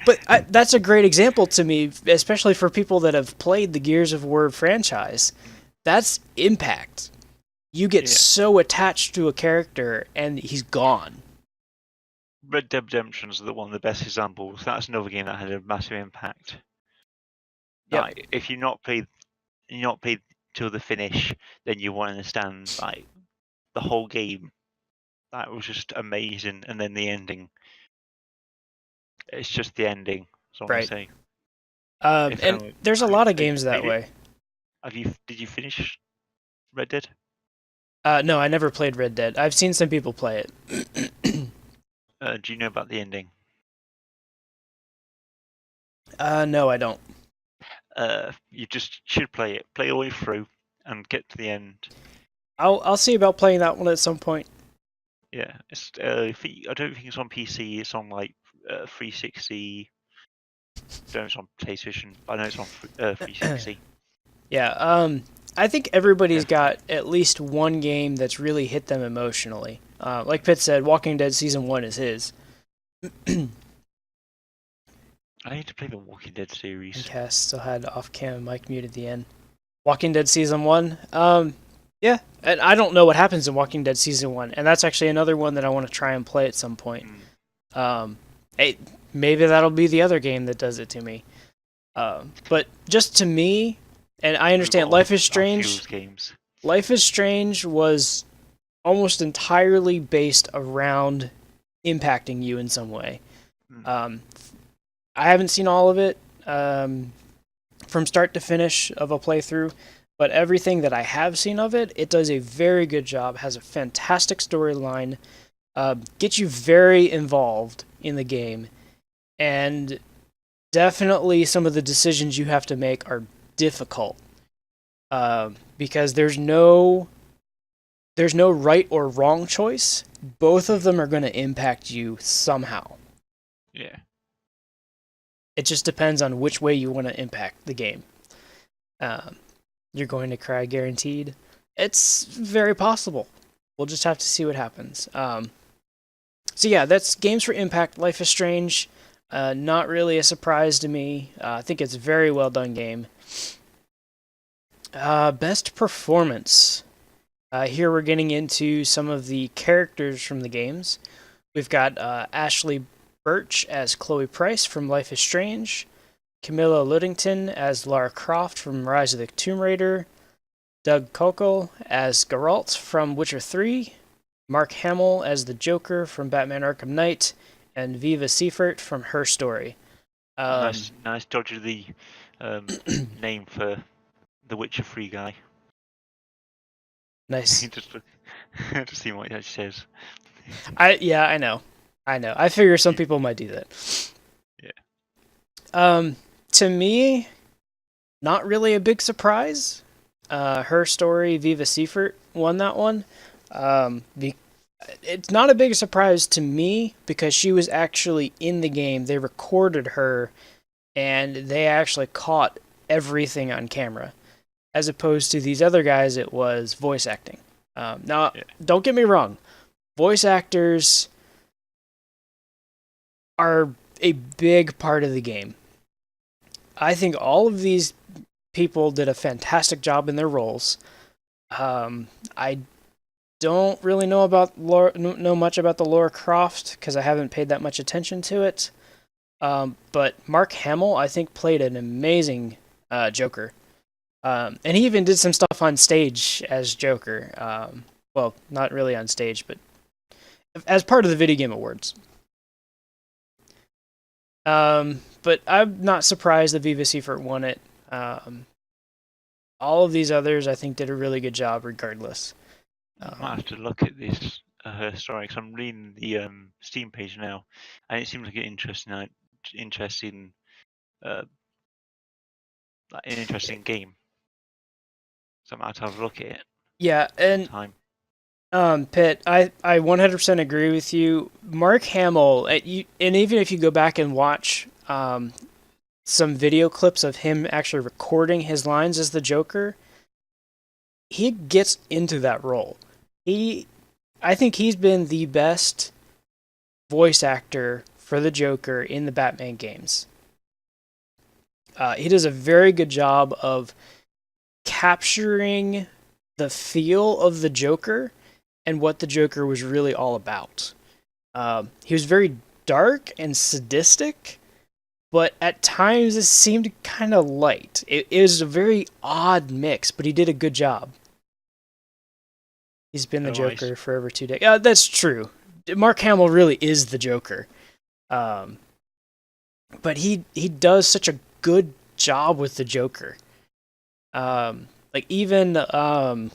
But that's a great example to me, especially for people that have played the Gears of War franchise. That's impact. You get so attached to a character, and he's gone. Red Dead Redemption is one of the best examples. That's another game that had a massive impact. Yep. Like, if you're not played till the finish, then you won't understand like the whole game. That was just amazing, and then the ending. It's just the ending. That's all I Right. say. And there's a lot of games that way. Did you finish Red Dead? No, I never played Red Dead. I've seen some people play it. Do you know about the ending? No, I don't. You just should play it. Play all the way through and get to the end. I'll see about playing that one at some point. Yeah, it's. I don't think it's on PC. It's on like 360. I don't know it's on PlayStation. But I know it's on 360. Yeah. I think everybody's got at least one game that's really hit them emotionally. Like Pitt said, Walking Dead Season 1 is his. I need to play the Walking Dead series. And Cass still had off-cam mic mute at the end. Walking Dead Season 1. Yeah. And I don't know what happens in Walking Dead Season 1. And that's actually another one that I want to try and play at some point. Hey, maybe that'll be the other game that does it to me. But just to me, and I understand Life is Strange. Games. Life is Strange was almost entirely based around impacting you in some way. I haven't seen all of it from start to finish of a playthrough, but everything that I have seen of it, it does a very good job, has a fantastic storyline, gets you very involved in the game, and definitely some of the decisions you have to make are difficult because there's no right or wrong choice. Both of them are going to impact you somehow. Yeah. It just depends on which way you want to impact the game. You're going to cry guaranteed. It's very possible. We'll just have to see what happens. So yeah, that's Games for Impact. Life is Strange. Not really a surprise to me. I think it's a very well done game. Best performance. Here we're getting into some of the characters from the games. We've got Ashley Birch as Chloe Price from Life is Strange, Camilla Luddington as Lara Croft from Rise of the Tomb Raider, Doug Cockle as Geralt from Witcher 3, Mark Hamill as the Joker from Batman Arkham Knight, and Viva Seifert from Her Story. Nice dodge of the name for the Witcher 3 guy. Nice. Just see what he says. I know. I figure some people might do that. Yeah. To me, not really a big surprise. Her Story, Viva Seifert won that one. It's not a big surprise to me because she was actually in the game. They recorded her and they actually caught everything on camera, as opposed to these other guys, it was voice acting. Now, Yeah. don't get me wrong, voice actors are a big part of the game. I think all of these people did a fantastic job in their roles. I don't really know much about the Laura Croft because I haven't paid that much attention to it. But Mark Hamill, I think, played an amazing Joker. And he even did some stuff on stage as Joker. Well, not really on stage, but as part of the Video Game Awards. But I'm not surprised that Viva Seifert won it. All of these others, I think, did a really good job regardless. I might have to look at this her story because I'm reading the Steam page now, and it seems like an interesting, uh, an interesting game. So I might have to have a look at it Yeah, and sometime. Pitt, I 100% agree with you. Mark Hamill, and even if you go back and watch some video clips of him actually recording his lines as the Joker, he gets into that role. I think he's been the best voice actor for the Joker in the Batman games. He does a very good job of capturing the feel of the Joker and what the Joker was really all about. He was very dark and sadistic, but at times it seemed kind of light. It was a very odd mix, but he did a good job. He's been the Joker for over 2 days. That's true. Mark Hamill really is the Joker. But he does such a good job with the Joker. Like even oh,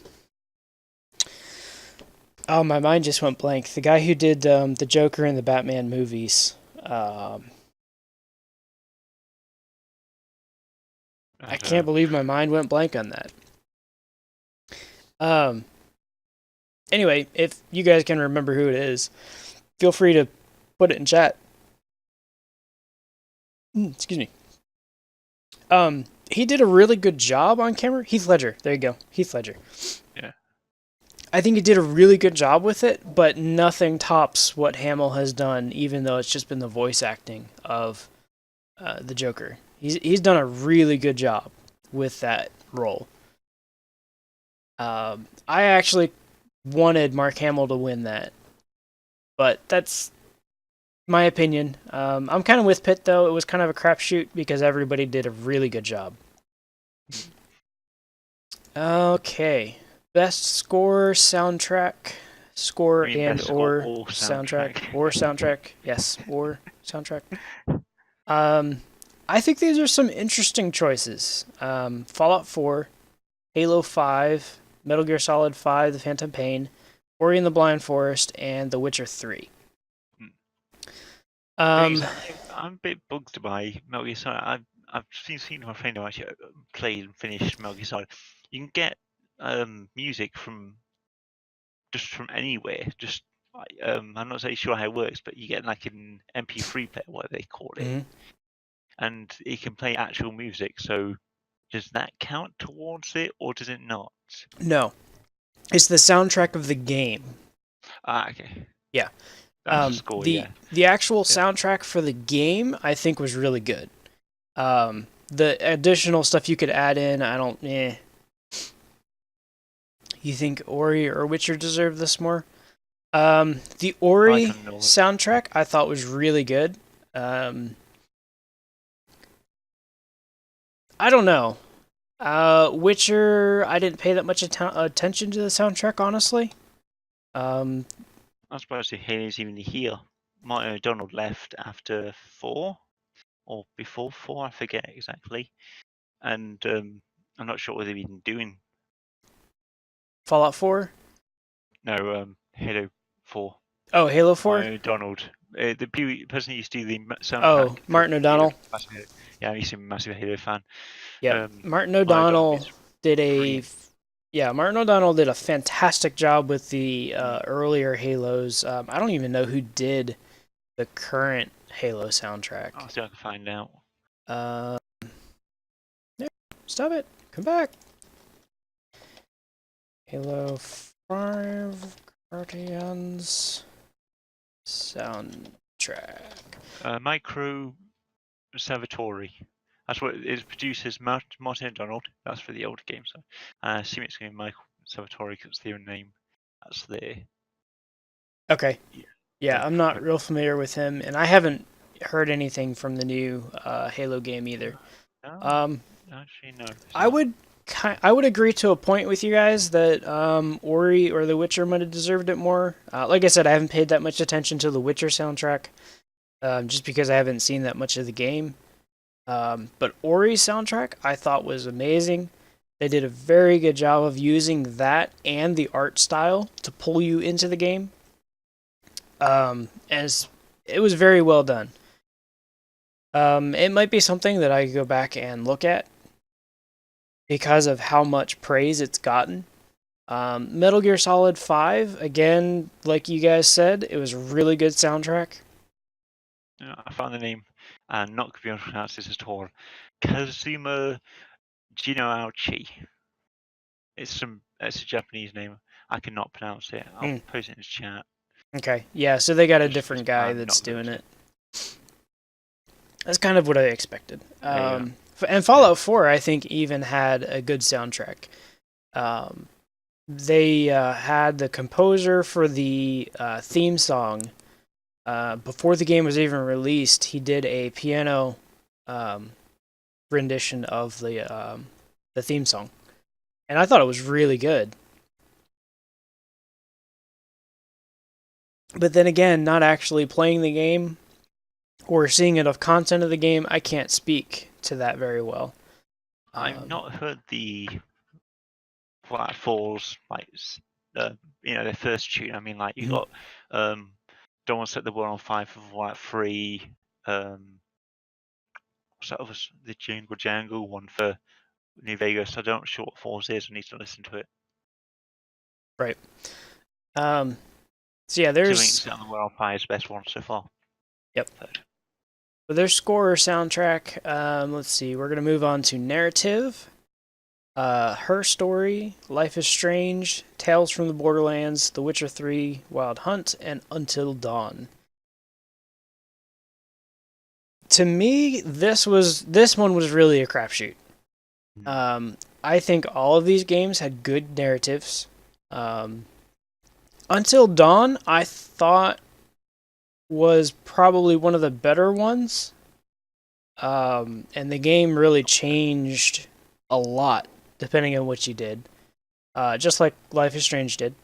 my mind just went blank. The guy who did the Joker in the Batman movies. I can't believe my mind went blank on that. Anyway, if you guys can remember who it is, feel free to put it in chat. Excuse me. He did a really good job on camera. Heath Ledger. There you go. Heath Ledger. Yeah. I think he did a really good job with it, but nothing tops what Hamill has done, even though it's just been the voice acting of the Joker. He's done a really good job with that role. I actually wanted Mark Hamill to win that, but that's my opinion. I'm kind of with Pitt, though. It was kind of a crapshoot because everybody did a really good job. Okay. Best score, soundtrack, score and or soundtrack. Yes, or soundtrack. I think these are some interesting choices. Fallout 4, Halo 5, Metal Gear Solid 5, The Phantom Pain, Ori and the Blind Forest, and The Witcher 3. I'm a bit bugged by Metal Gear Solid. I've seen my friend who actually played and finished Metal Gear Solid. You can get music from anywhere. Just I'm not so sure how it works, but you get like an MP3 player, what they call it, and it can play actual music. So does that count towards it, or does it not? No, it's the soundtrack of the game. Okay. Yeah. That's the score, the actual soundtrack for the game, I think, was really good. The additional stuff you could add in, I don't. You think Ori or Witcher deserve this more? The Ori soundtrack I thought was really good. I don't know. Witcher, I didn't pay that much attention to the soundtrack, honestly. I'm surprised Haley's even here. Martin O'Donnell left after 4 or before 4, I forget exactly. And I'm not sure what they've been doing. Fallout 4? No, Halo 4. Oh, Halo 4? Martin O'Donnell. The person who used to do the soundtrack. Oh, Martin O'Donnell? Yeah, I used to be a massive Halo fan. Yeah, Martin O'Donnell did a Yeah, Martin O'Donnell did a fantastic job with the earlier Halos. I don't even know who did the current Halo soundtrack. I'll see if I can find out. Uh, yeah, stop it. Come back. Halo 5 Guardians soundtrack. Micro Salvatore. That's what it produces. Martin O'Donnell. That's for the older games. So I assume it's going to be Michael Salvatore because it's their name. That's there. Okay. Yeah, I'm not real familiar with him, and I haven't heard anything from the new Halo game either. No, Um, actually, no. I would I would agree to a point with you guys that Ori or The Witcher might have deserved it more. Like I said, I haven't paid that much attention to the Witcher soundtrack, just because I haven't seen that much of the game. But Ori's soundtrack I thought was amazing. They did a very good job of using that and the art style to pull you into the game. As it was very well done. It might be something that I could go back and look at because of how much praise it's gotten. Metal Gear Solid 5, again, like you guys said, it was a really good soundtrack. I found the name, and not going to be able to pronounce this at all. Kazuma Jinouchi. It's a Japanese name. I cannot pronounce it. I'll post it in the chat. Okay, yeah, so they got a different guy that's doing it. That's kind of what I expected. And Fallout 4, I think, even had a good soundtrack. They had the composer for the theme song. Before the game was even released, he did a piano rendition of the theme song. And I thought it was really good. But then again, not actually playing the game or seeing enough content of the game, I can't speak to that very well. I've not heard the Fallout Falls their first tune. I mean, like you got Don't Want to Set the World on Fire for Fallout 3. What's that other? The Jangle one for New Vegas. I don't know sure what Falls is. I need to listen to it. Right. So yeah, there's Set on the World on Fire is the best one so far. Yep. So there's score or soundtrack. Let's see. We're gonna move on to narrative. Her Story, Life is Strange, Tales from the Borderlands, The Witcher 3, Wild Hunt, and Until Dawn. To me, this one was really a crapshoot. I think all of these games had good narratives. Until Dawn, I thought was probably one of the better ones. And the game really changed a lot depending on what you did. Just like Life is Strange did.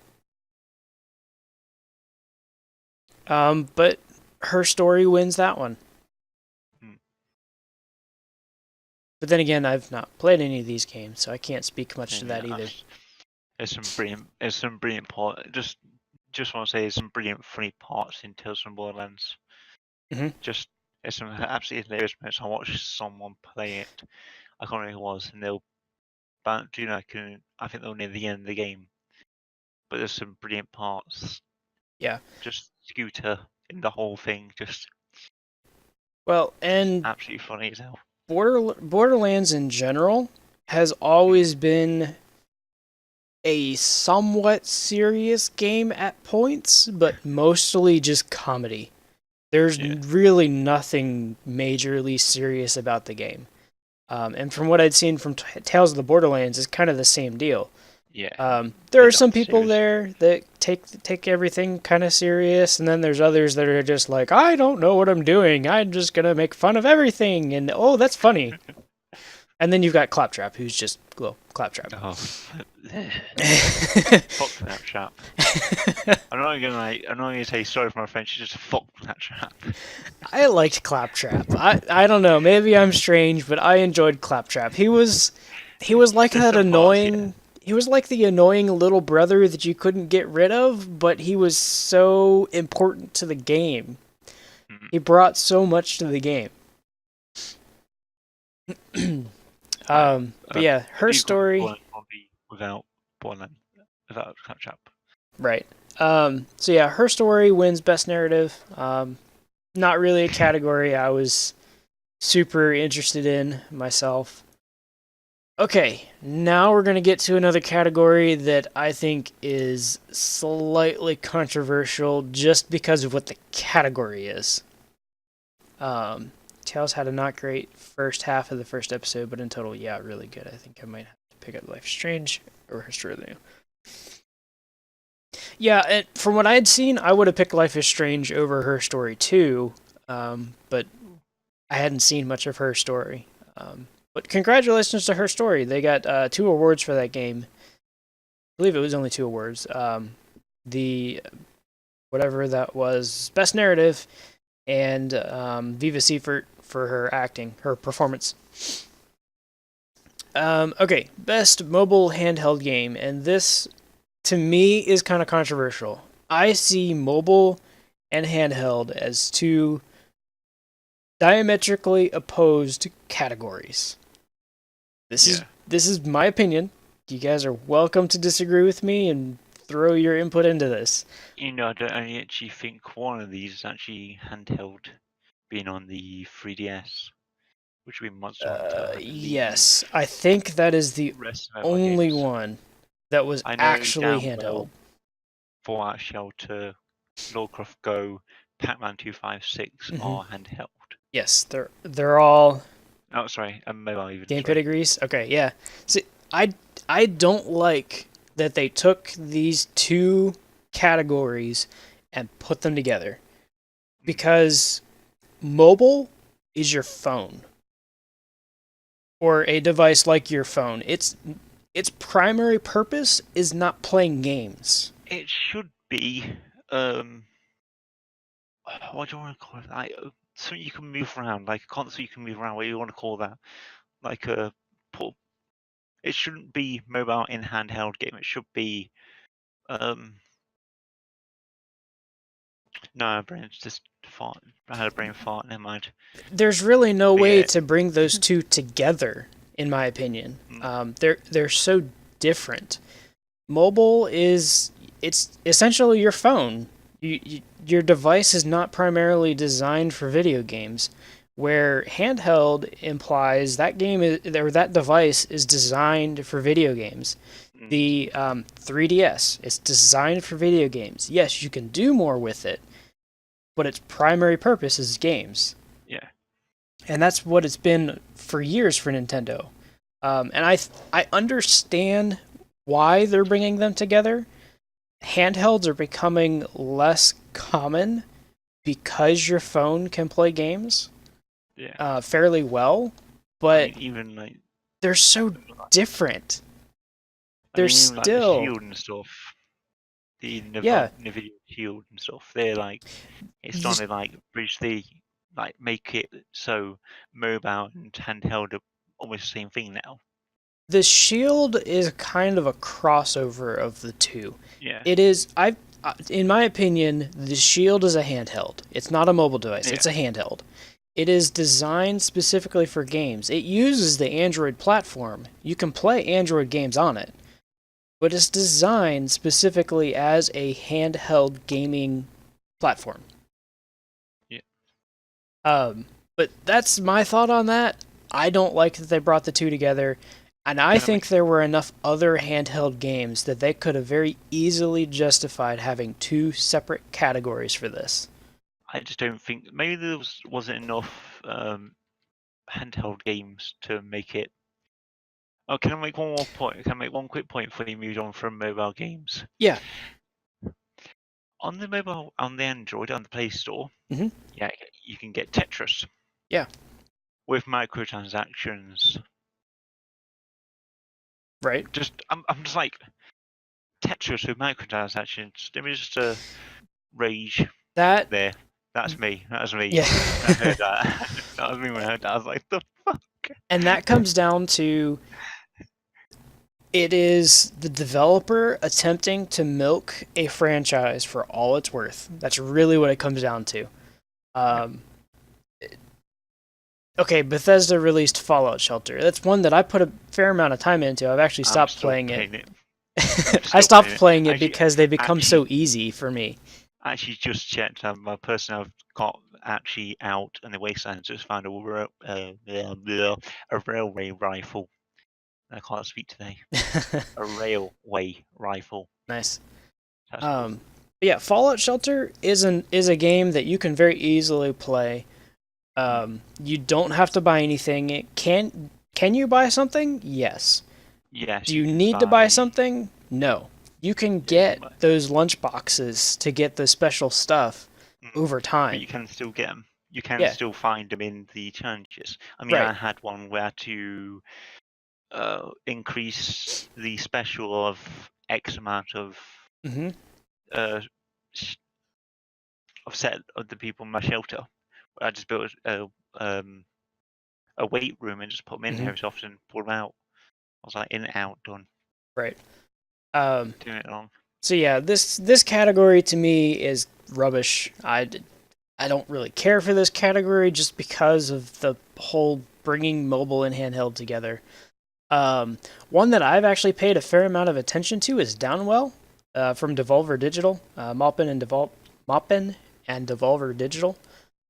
But Her Story wins that one. But then again, I've not played any of these games, so I can't speak much to that either. There's some brilliant parts. Just want to say, there's some brilliant funny parts in Tales from Borderlands. Just there's some absolutely hilarious moments. I watched someone play it. I can't remember who it was, and they'll I think they're near the end of the game. But there's some brilliant parts. Yeah. Just Scooter in the whole thing, just and absolutely funny as hell. Borderlands in general has always been a somewhat serious game at points, but mostly just comedy. There's really nothing majorly serious about the game. And from what I'd seen from Tales of the Borderlands, it's kind of the same deal. Yeah. There are some people there that take everything kind of serious, and then there's others that are just like, I don't know what I'm doing. I'm just gonna make fun of everything, and oh, that's funny. And then you've got Claptrap, who's just Claptrap. Oh, fuck Claptrap. I'm not gonna say sorry for my French. Just fuck Claptrap. I liked Claptrap. I don't know. Maybe I'm strange, but I enjoyed Claptrap. He was like that annoying. Yeah. He was like the annoying little brother that you couldn't get rid of, but he was so important to the game. He brought so much to the game. But yeah, Her Story. Without on then. That'll catch up. Right. So yeah, Her Story wins Best Narrative. Not really a category I was super interested in myself. Okay, now we're going to get to another category that I think is slightly controversial just because of what the category is. Tails had a not great first half of the first episode, but in total, yeah, really good. I think I might have to pick up Life is Strange or Her Story. Yeah, and from what I had seen, I would have picked Life is Strange over Her Story too, but I hadn't seen much of Her Story. But congratulations to Her Story. They got 2 awards for that game. I believe it was only 2 awards. The whatever that was, Best Narrative, and Viva Seifert for her acting, her performance. Okay, Best Mobile Handheld Game, and this, to me, is kind of controversial. I see mobile and handheld as 2 diametrically opposed categories. This is my opinion. You guys are welcome to disagree with me and throw your input into this. I don't actually think one of these is actually handheld, being on the 3DS, which would be Monster Hunter. Yes, I think that is the only one that was actually handheld. Fallout Shelter, Lawcroft Go, Pac-Man 256 are handheld. Yes, they're all. Oh, sorry, mobile even. Game pedigrees. Okay, yeah. See, I don't like that they took these 2 categories and put them together, because mobile is your phone or a device like your phone. Its primary purpose is not playing games. It should be what do you want to call it? Like something you can move around, like a console you can move around. What do you want to call that? Like a it shouldn't be mobile in handheld game. It should be no, brain's just fart. I had a brain fart. Never mind. There's really no way to bring those 2 together, in my opinion. They're so different. Mobile it's essentially your phone. Your device is not primarily designed for video games, where handheld implies that game or that device is designed for video games. The 3DS, it's designed for video games. Yes, you can do more with it, but its primary purpose is games. Yeah. And that's what it's been for years for Nintendo. And I understand why they're bringing them together. Handhelds are becoming less common because your phone can play games fairly well, but even like they're so different. They're still like the Shield and stuff. The Nvidia Shield and stuff. They're like, it's not like bridge the like make it so mobile and handheld are almost the same thing now. The Shield is kind of a crossover of the 2. Yeah. It is. In my opinion, the Shield is a handheld. It's not a mobile device. Yeah. It's a handheld. It is designed specifically for games. It uses the Android platform. You can play Android games on it, but it's designed specifically as a handheld gaming platform. Yeah. But that's my thought on that. I don't like that they brought the 2 together. And I think there were enough other handheld games that they could have very easily justified having 2 separate categories for this. I just don't think maybe there wasn't enough handheld games to make it. Oh, can I make one more point? Can I make one quick point before you move on from mobile games? Yeah. On the Android, on the Play Store, yeah, you can get Tetris. Yeah. With microtransactions. Right. I'm just like Tetris with microtransactions. Let me just rage. That there. That's me. Yeah. I heard that. That was me when I heard that. I was like, the fuck. And that comes down to it is the developer attempting to milk a franchise for all it's worth. That's really what it comes down to. Okay, Bethesda released Fallout Shelter. That's one that I put a fair amount of time into. I've actually stopped playing it. I Still stopped playing it. playing it Actually, because they become so actually, easy for me. actually just checked. My person I've got actually out in the wasteland just found a railway rifle. I can't speak today. A railway rifle. Nice. That's cool. Yeah, Fallout Shelter is a game that you can very easily play. You don't have to buy anything. Can you buy something? Yes. Do Yes, you you can need to buy buy. something? No. You can Yeah, you get can buy. those lunch boxes to get the special stuff Mm. over But time. you can still get them. You can Yeah, still find them in the challenges. I mean, right. I had one where to increase the special of X amount of hmm uh, of set of the people in my shelter. I just built um, a weight room and just put them in hmm there as often, pull them out. I was like in and out, done. Right. Um, Doing it wrong. so yeah, this category to me is rubbish. I don't really care for this category just because of the whole bringing mobile and handheld together. One that I've actually paid a fair amount of attention to is Downwell from Devolver Digital, Moppin and Devolver Digital.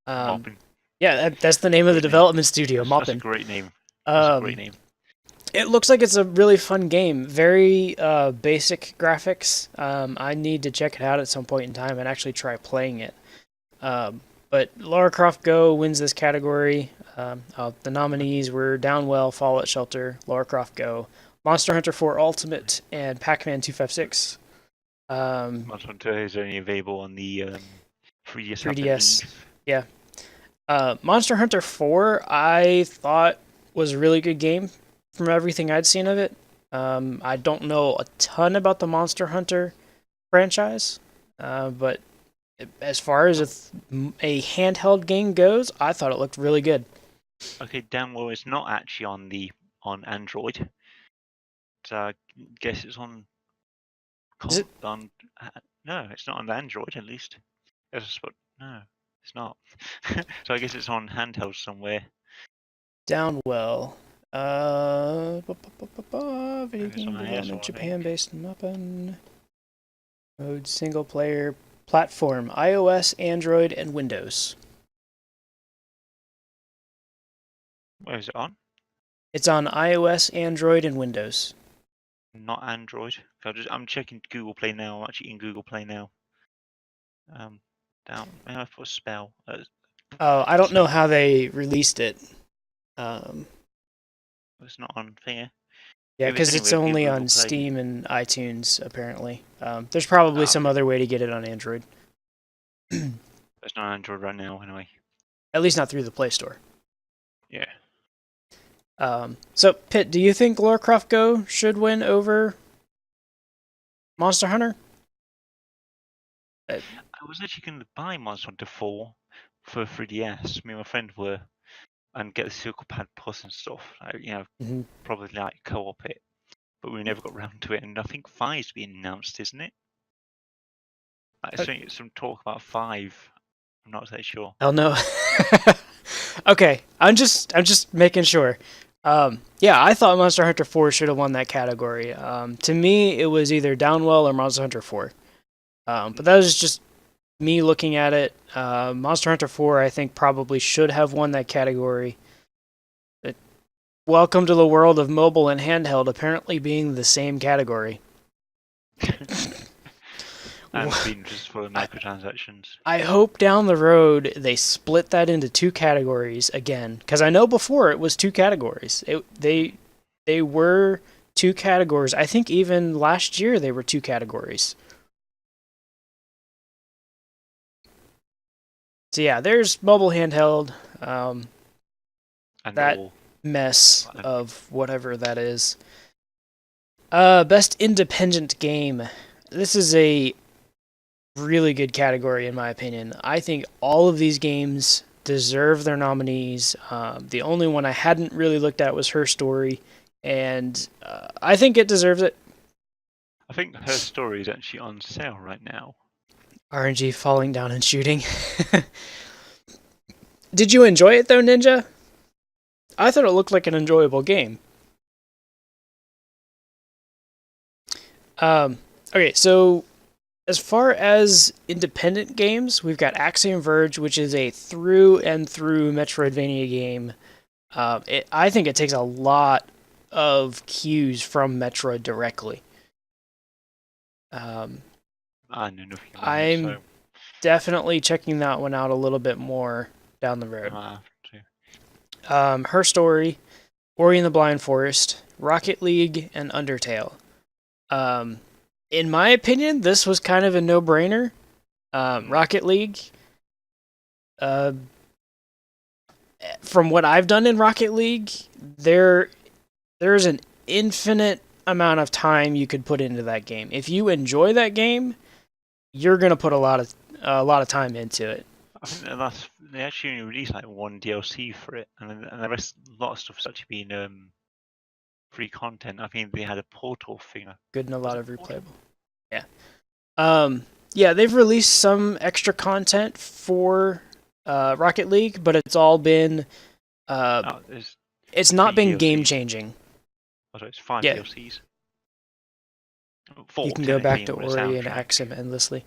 Um, Mopping. yeah, that's the name of the Great name. development studio, That's a Moppin. great name. That's a great Um, name. it looks like it's a really fun game. Very basic graphics. I need to check it out at some point in time and actually try playing it. Um, but Lara Croft Go wins this category. The nominees were Downwell, Fallout Shelter, Lara Croft Go, Monster Hunter 4 Ultimate, and Pac-Man 256. Monster Hunter is only available on the 3DS, I 3DS. believe. Yeah. Monster Hunter 4, I thought was a really good game from everything I'd seen of it. I don't know a ton about the Monster Hunter franchise, but as far as a handheld game goes, I thought it looked really good. Okay, Downwell is not actually on Android. So I guess it's on Is it on. No, it's not on Android at least. No, it's not. So I guess it's on handheld somewhere. Downwell? Video It's on game iOS, development, I think. Japan-based Muppin. Mode single player platform, iOS, Android, and Windows. Where is it on? It's on iOS, Android, and Windows. Not Android. I'm checking Google Play now. I'm actually in Google Play now. Down. Maybe I put a spell. Oh, I don't know how they released it. It's not on Finger. Yeah, If it's because it's anywhere with your only Google on Play. Steam and iTunes, apparently. There's probably some Okay. other way to get it on Android. It's not on Android right now, anyway. At least not through the Play Store. Yeah. So, Pitt, do you think Lara Croft Go should win over Monster Hunter? I was actually going to buy Monster Hunter 4 for 3DS. Me and my friend were, and get the Circle Pad Plus and stuff. Mm-hmm. Probably like co-op it. But we never got round to it. And I think 5's been announced, isn't it? Some talk about 5. I'm not so sure. Hell no. Okay, I'm just making sure. Yeah, I thought Monster Hunter 4 should have won that category. To me, it was either Downwell or Monster Hunter 4. But that was just me looking at it. Monster Hunter 4, I think, probably should have won that category. But welcome to the world of mobile and handheld apparently being the same category. And being just full of microtransactions. I hope down the road they split that into two categories again, because I know before it was two categories. They were two categories. I think even last year they were two categories. So yeah, there's mobile handheld. And That all. mess of whatever that is. Best independent game. This is a really good category in my opinion. I think all of these games deserve their nominees. The only one I hadn't really looked at was Her Story, and I think it deserves it. I think Her Story is actually on sale right now. RNG falling down and shooting. Did you enjoy it though, Ninja? I thought it looked like an enjoyable game. Okay, so as far as independent games, we've got Axiom Verge, which is a through and through Metroidvania game. I think it takes a lot of cues from Metroid directly. I know nothing about it, I'm so definitely checking that one out a little bit more down the I road. might have to. Her Story, Ori and the Blind Forest, Rocket League, and Undertale. Um, in my opinion, this was kind of a no-brainer. Rocket League, uh, from what I've done in Rocket League, there's an infinite amount of time you could put into that game. If you enjoy that game, you're gonna put a lot of time into it. I think they actually only released like one DLC for it, and the rest, a lot of stuff has actually been free content. I think they had a portal thing. Good and a Was lot it of portal? replayable. Yeah. Yeah, they've released some extra content for Rocket League, but it's all been No, there's it's not three been game DLCs. changing. Oh, sorry, it's five Yeah, DLCs. you Four can go back technically to with a Ori and soundtrack. Axiom endlessly.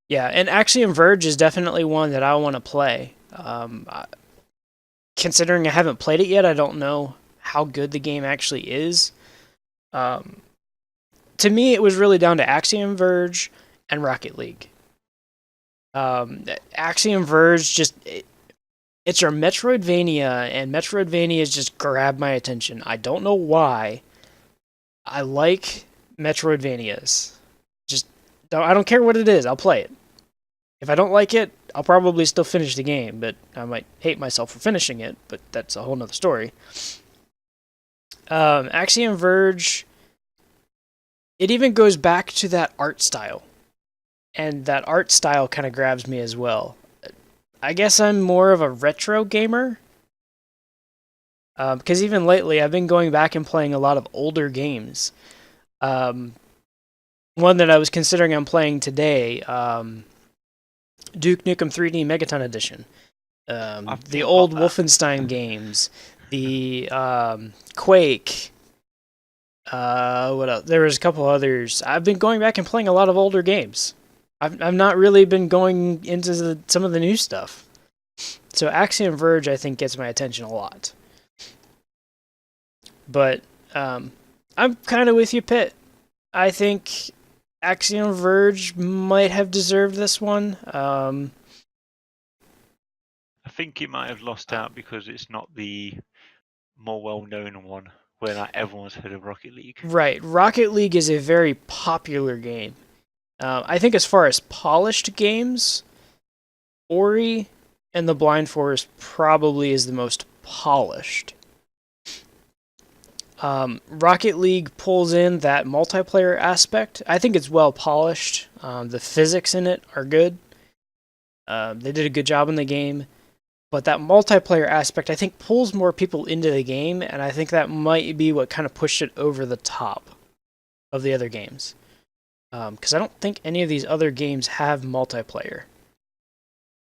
Yeah, and Axiom Verge is definitely one that I want to play. Considering I haven't played it yet, I don't know how good the game actually is. Um, to me, it was really down to Axiom Verge and Rocket League. Axiom Verge it's your Metroidvania, and Metroidvanias just grab my attention. I don't know why. I like Metroidvanias. Just I don't care what it is. I'll play it. If I don't like it, I'll probably still finish the game, but I might hate myself for finishing it. But that's a whole nother story. Axiom Verge. It even goes back to that art style, and that art style kind of grabs me as well. I guess I'm more of a retro gamer. Because even lately, I've been going back and playing a lot of older games. Um, one that I was considering on playing today, Duke Nukem 3D Megaton Edition. The old Wolfenstein games, the Quake. What else? There was a couple others. I've been going back and playing a lot of older games. I've not really been going into some of the new stuff. So Axiom Verge, I think, gets my attention a lot. But I'm kind of with you, Pitt. I think Axiom Verge might have deserved this one. I think it might have lost out because it's not the more well-known one where like everyone's heard of Rocket League. Right, Rocket League is a very popular game. I think as far as polished games, Ori and the Blind Forest probably is the most polished. Rocket League pulls in that multiplayer aspect. I think it's well polished. The physics in it are good. They did a good job in the game. But that multiplayer aspect, I think, pulls more people into the game, and I think that might be what kind of pushed it over the top of the other games. Because I don't think any of these other games have multiplayer.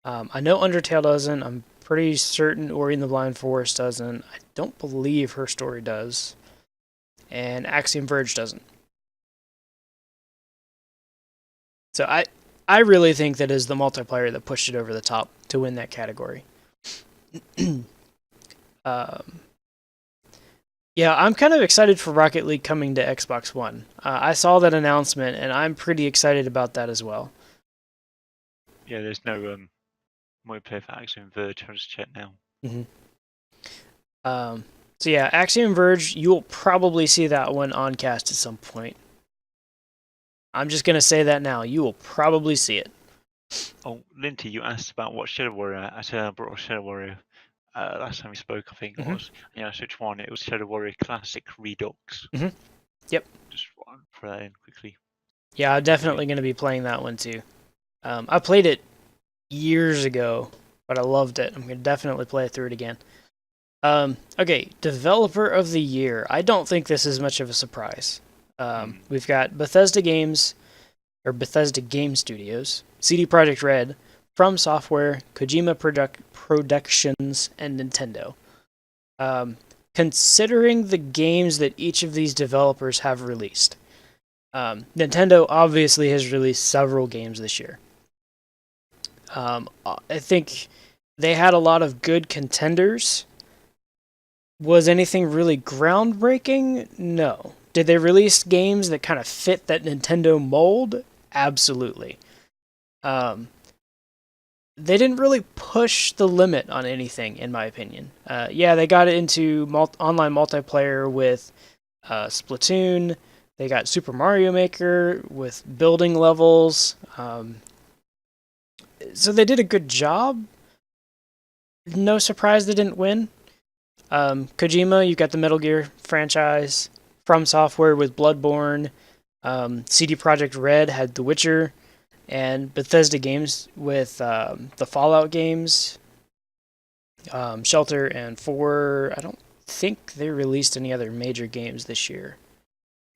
I know Undertale doesn't. I'm pretty certain Ori and the Blind Forest doesn't. I don't believe Her Story does. And Axiom Verge doesn't. So I really think that is the multiplayer that pushed it over the top to win that category. Yeah, I'm kind of excited for Rocket League coming to Xbox One. I saw that announcement, and I'm pretty excited about that as well. Yeah, there's no multiplayer for Axiom Verge. I'll just check now. So yeah, Axiom Verge, you will probably see that one on cast at some point. I'm just gonna say that now. You will probably see it. Oh, Linty, you asked about what Shadow Warrior. I said I brought a Shadow Warrior last time we spoke. I think it was. Yeah, which one? It was Shadow Warrior Classic Redux. Yep. Just for that in quickly. Yeah, I'm definitely gonna be playing that one too. I played it years ago, but I loved it. I'm gonna definitely play through it again. Okay, Developer of the Year. I don't think this is much of a surprise. We've got Bethesda Games, or Bethesda Game Studios, CD Projekt Red, From Software, Kojima Productions, and Nintendo. Considering the games that each of these developers have released, Nintendo obviously has released several games this year. I think they had a lot of good contenders. Was anything really groundbreaking? No. Did they release games that kind of fit that Nintendo mold? Absolutely. Um, they didn't really push the limit on anything, in my opinion. Yeah, they got into online multiplayer with Splatoon. They got Super Mario Maker with building levels. So they did a good job. No surprise they didn't win. Kojima, you got the Metal Gear franchise. From Software with Bloodborne. CD Projekt Red had The Witcher. And Bethesda Games with the Fallout games. Shelter and 4. I don't think they released any other major games this year.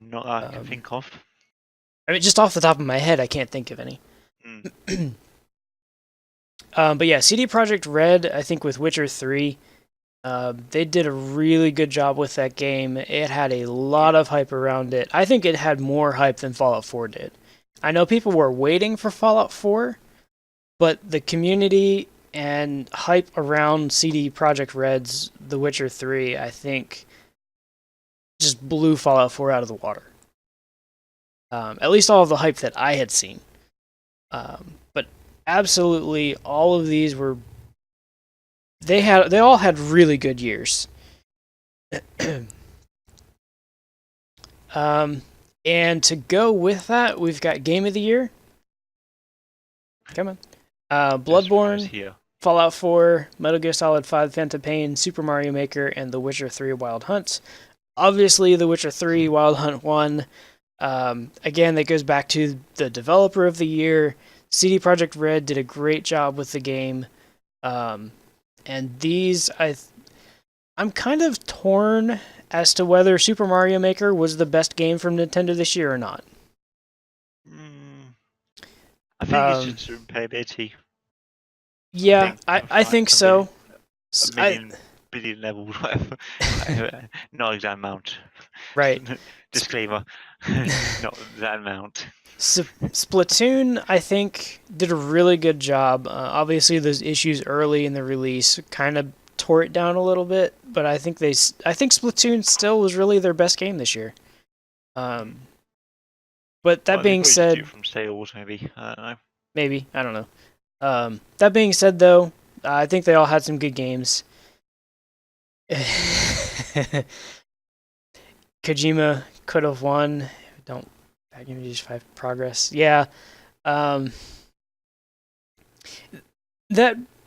Not that I can think of. I mean, just off the top of my head, I can't think of any. Mm. But yeah, CD Projekt Red, I think with Witcher 3, they did a really good job with that game. It had a lot of hype around it. I think it had more hype than Fallout 4 did. I know people were waiting for Fallout 4, but the community and hype around CD Projekt Red's The Witcher 3, I think, just blew Fallout 4 out of the water. At least all of the hype that I had seen. But absolutely, all of these were. They all had really good years. And to go with that, we've got Game of the Year. Come on. Bloodborne, Fallout 4, Metal Gear Solid 5, Phantom Pain, Super Mario Maker, and The Witcher 3 Wild Hunt. Obviously, The Witcher 3 Wild Hunt won. Again, that goes back to the developer of the year. CD Projekt Red did a great job with the game. And these, I'm kind of torn as to whether Super Mario Maker was the best game from Nintendo this year or not. I think it's just replayability. Yeah, I think so. Billion levels, whatever. Not exact amount. Right. Disclaimer. Not that amount. Splatoon, I think, did a really good job. Obviously, those issues early in the release kind of tore it down a little bit, but I think Splatoon still was really their best game this year. But that being said, from sales, maybe I don't know. Maybe I don't know. That being said, though, I think they all had some good games. Kojima could have won. Don't Activision 5 progress. Yeah. That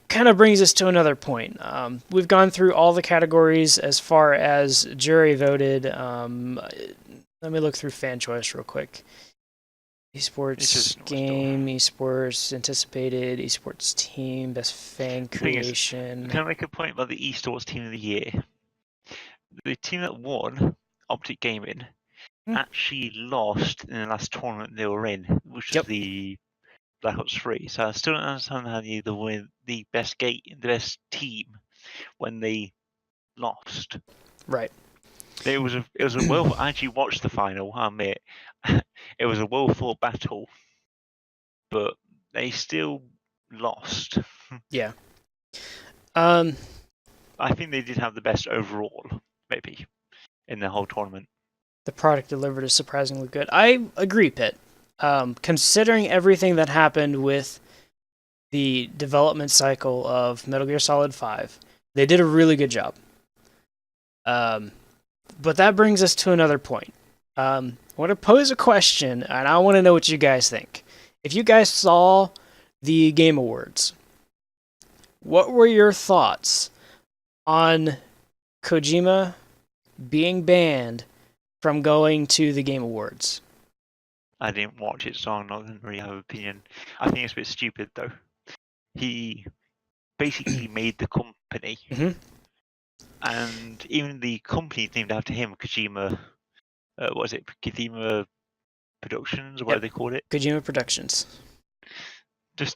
kind of brings us to another point. We've gone through all the categories as far as jury voted. Let me look through fan choice real quick. Esports game, esports anticipated, esports team, best fan creation. Can I make a point about the esports team of the year? The team that won, Optic Gaming, actually lost in the last tournament they were in, which was the Black Ops 3. So I still don't understand how they either win the best team when they lost. Right. It was a well. I actually watched the final. I admit, it was a well fought battle, but they still lost. Yeah. I think they did have the best overall, maybe, in the whole tournament. The product delivered is surprisingly good. I agree, Pitt. Considering everything that happened with the development cycle of Metal Gear Solid 5, they did a really good job. But that brings us to another point. I want to pose a question, and I want to know what you guys think. If you guys saw the Game Awards, what were your thoughts on Kojima being banned from going to the Game Awards? I didn't watch it, so I'm not going to really have an opinion. I think it's a bit stupid, though. He basically made the company. Mm-hmm. And even the company named after him, Kojima, what was it? Kojima Productions, or what they called it? Kojima Productions. Just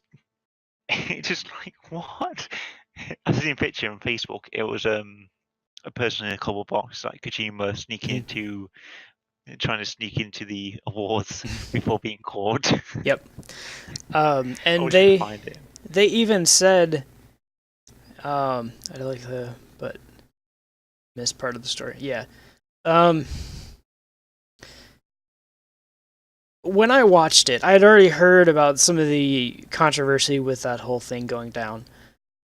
like, what? I seen a picture on Facebook. It was a person in a cardboard box, like Kojima sneaking into trying to sneak into the awards before being caught. Yep. I And wish I could find it. they even said, I like the but missed part of the story. Yeah. When I watched it, I had already heard about some of the controversy with that whole thing going down.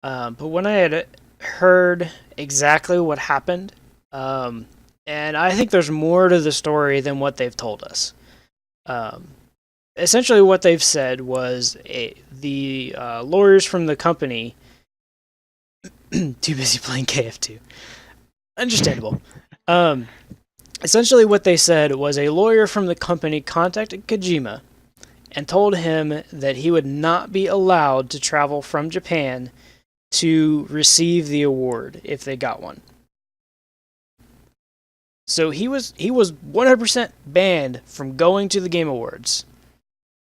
But when I had heard exactly what happened, and I think there's more to the story than what they've told us. Essentially, what they've said was the lawyers from the company too busy playing KF2. Understandable. Essentially, what they said was a lawyer from the company contacted Kojima and told him that he would not be allowed to travel from Japan to receive the award if they got one. So he was 100% banned from going to the Game Awards.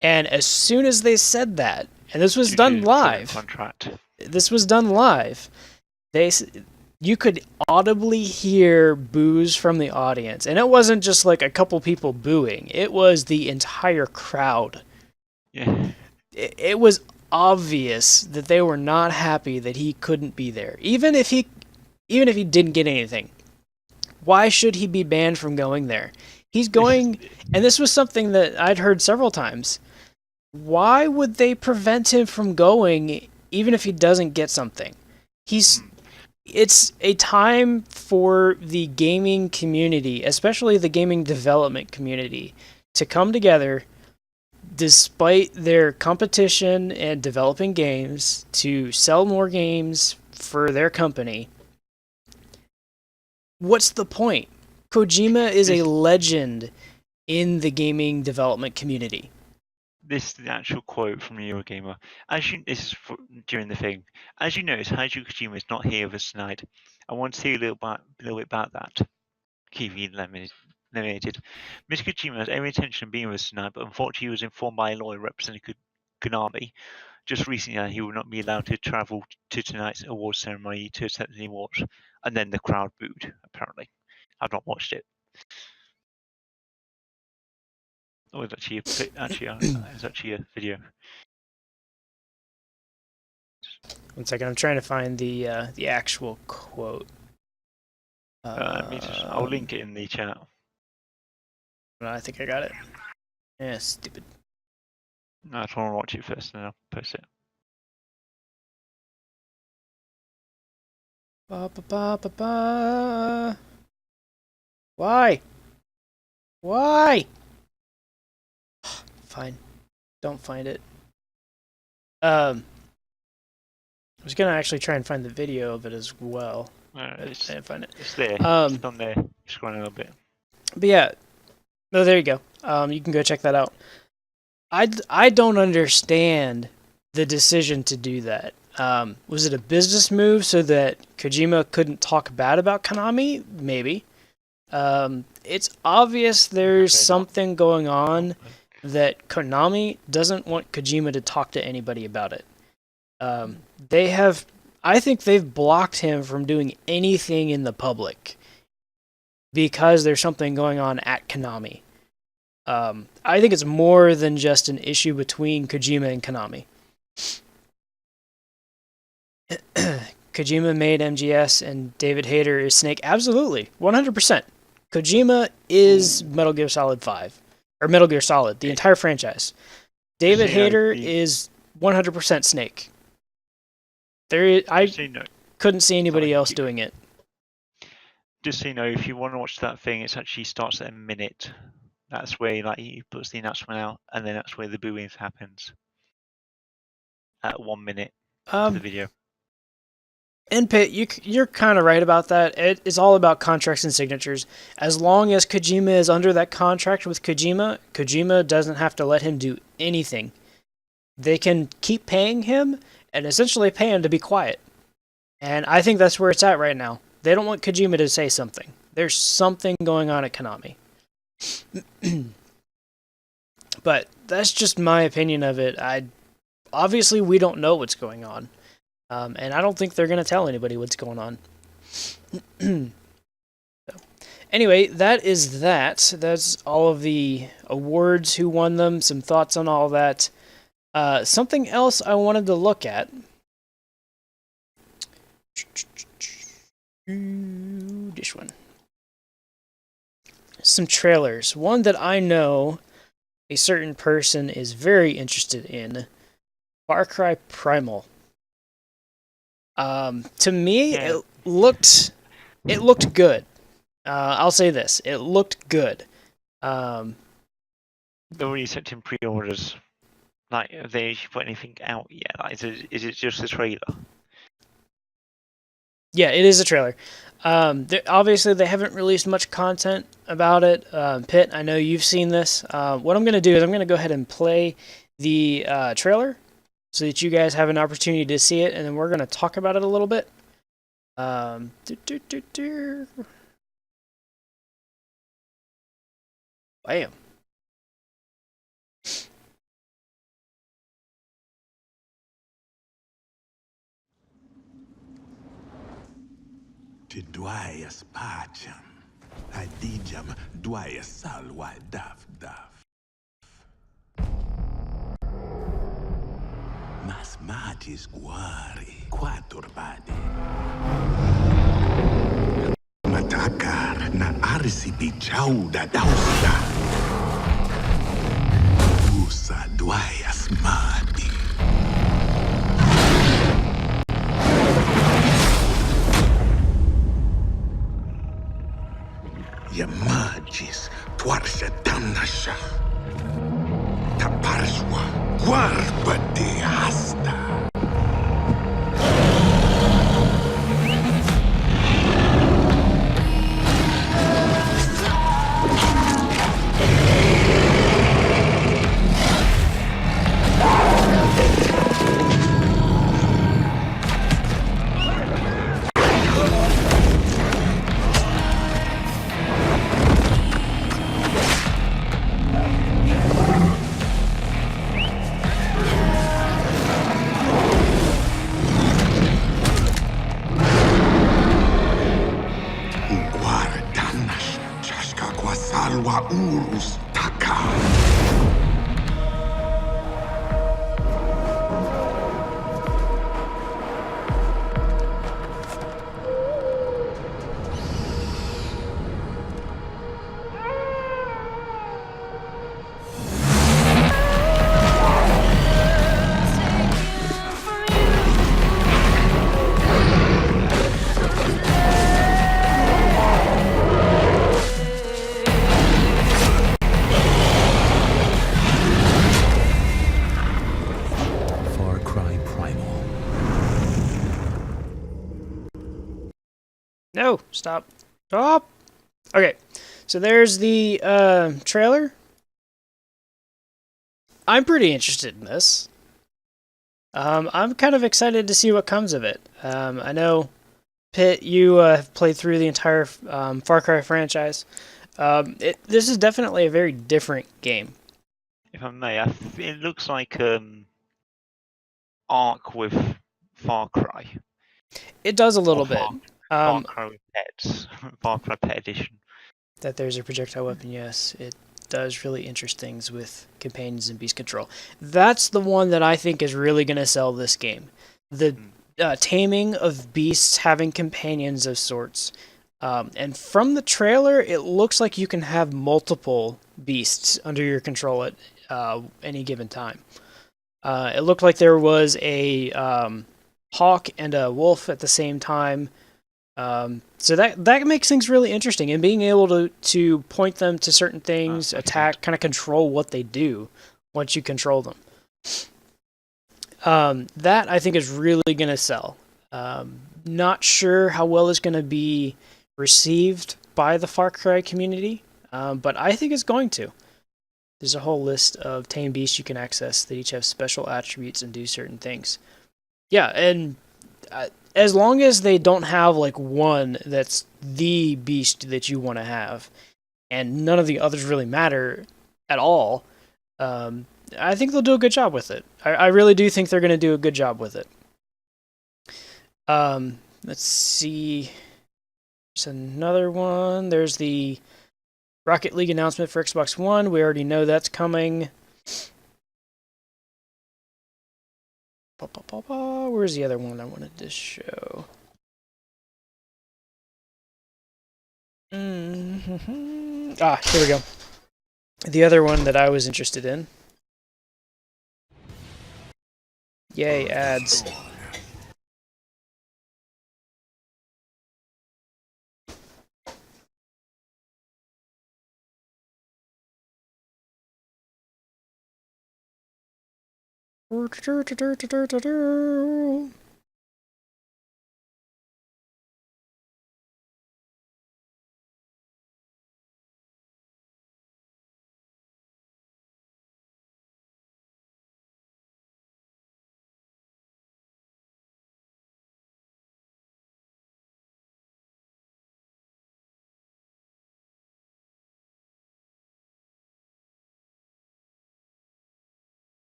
And as soon as they said that, and this was done live. Contract. This was done live. You could audibly hear boos from the audience, and it wasn't just like a couple people booing. It was the entire crowd. Yeah. It was obvious that they were not happy that he couldn't be there, even if he didn't get anything. Why should he be banned from going there? He's going, and this was something that I'd heard several times. Why would they prevent him from going even if he doesn't get something? It's a time for the gaming community, especially the gaming development community, to come together despite their competition and developing games to sell more games for their company. What's the point? Kojima is a legend in the gaming development community. This is the actual quote from Eurogamer. This is during the thing. As you notice, Hideo Kojima is not here with us tonight. I want to say a little bit about that. Kiwi eliminated. Mr. Kojima has every intention of being with us tonight, but unfortunately he was informed by a lawyer representing Konami just recently that he will not be allowed to travel to tonight's awards ceremony to accept the awards. And then the crowd booed, apparently. I've not watched it. Oh, it's actually a video. One second, I'm trying to find the actual quote. I'll link it in the chat. No, I think I got it. Yeah, stupid. No, I just want to watch it first, and then I'll post it. Ba, ba, ba, ba, ba. Why? Fine. Don't find it. I was gonna actually try and find the video of it as well. I didn't find it. It's there. It's on there. Scrolling a little bit. But yeah. No, there you go. You can go check that out. I don't understand the decision to do that. Was it a business move so that Kojima couldn't talk bad about Konami? Maybe. It's obvious there's something going on that Konami doesn't want Kojima to talk to anybody about it. I think they've blocked him from doing anything in the public because there's something going on at Konami. I think it's more than just an issue between Kojima and Konami. Kojima made MGS and David Hayter is Snake. Absolutely. 100%. Kojima is Metal Gear Solid 5. Or Metal Gear Solid, the entire franchise. David Hayter is 100% Snake. I couldn't see anybody else doing it. Just so you know, if you want to watch that thing, it actually starts at a minute. That's where he puts the announcement out, and then that's where the booing happens. At 1 minute into the video. And Pitt, you're kind of right about that. It's all about contracts and signatures. As long as Kojima is under that contract with Kojima doesn't have to let him do anything. They can keep paying him and essentially pay him to be quiet. And I think that's where it's at right now. They don't want Kojima to say something. There's something going on at Konami. But that's just my opinion of it. Obviously, we don't know what's going on. And I don't think they're going to tell anybody what's going on. So, Anyway, that is that. That's all of the awards, who won them, some thoughts on all that. Something else I wanted to look at. This one. Some trailers. One that I know a certain person is very interested in. Far Cry Primal. To me, Yeah. it looked good. I'll say this: it looked good. They're already accepting pre-orders. Like, have they actually put anything out yet? Like, is it just a trailer? Yeah, it is a trailer. Obviously, they haven't released much content about it. Pitt, I know you've seen this. What I'm going to do is I'm going to go ahead and play the trailer so that you guys have an opportunity to see it, and then we're going to talk about it a little bit. Bam. Tidwaya spacham. Hadijam dwaya salwa daf daf. Mas matis guari quaturbadi. Matakar na arsipi chauda dausta. Usa dwaya smadi. Yamagis twarsha damnasha. Taparswa guarba de hasta. Salwa urus taka. Far Cry Primal. No, stop. Stop! Okay, so there's the trailer. I'm pretty interested in this. I'm kind of excited to see what comes of it. I know, Pitt, you have played through the entire Far Cry franchise. This is definitely a very different game. If I may, it looks like Ark with Far Cry. It does a little Or bit. Far Cry with pets. Far Cry Pet Edition. That there's a projectile weapon, yes. It does really interest things with companions and beast control. That's the one that I think is really going to sell this game. The taming of beasts having companions of sorts. And from the trailer, it looks like you can have multiple beasts under your control at any given time. It looked like there was a hawk and a wolf at the same time. So that makes things really interesting, and being able to point them to certain things, attack, kind of control what they do once you control them. That I think is really going to sell. Not sure how well it's going to be received by the Far Cry community, but I think it's going to. There's a whole list of tame beasts you can access that each have special attributes and do certain things. Yeah, and as long as they don't have like one that's the beast that you want to have, and none of the others really matter at all, I think they'll do a good job with it. I really do think they're going to do a good job with it. Let's see. There's another one. There's the Rocket League announcement for Xbox One. We already know that's coming. Where's the other one I wanted to show? Ah, here we go. The other one that I was interested in. Yay, ads.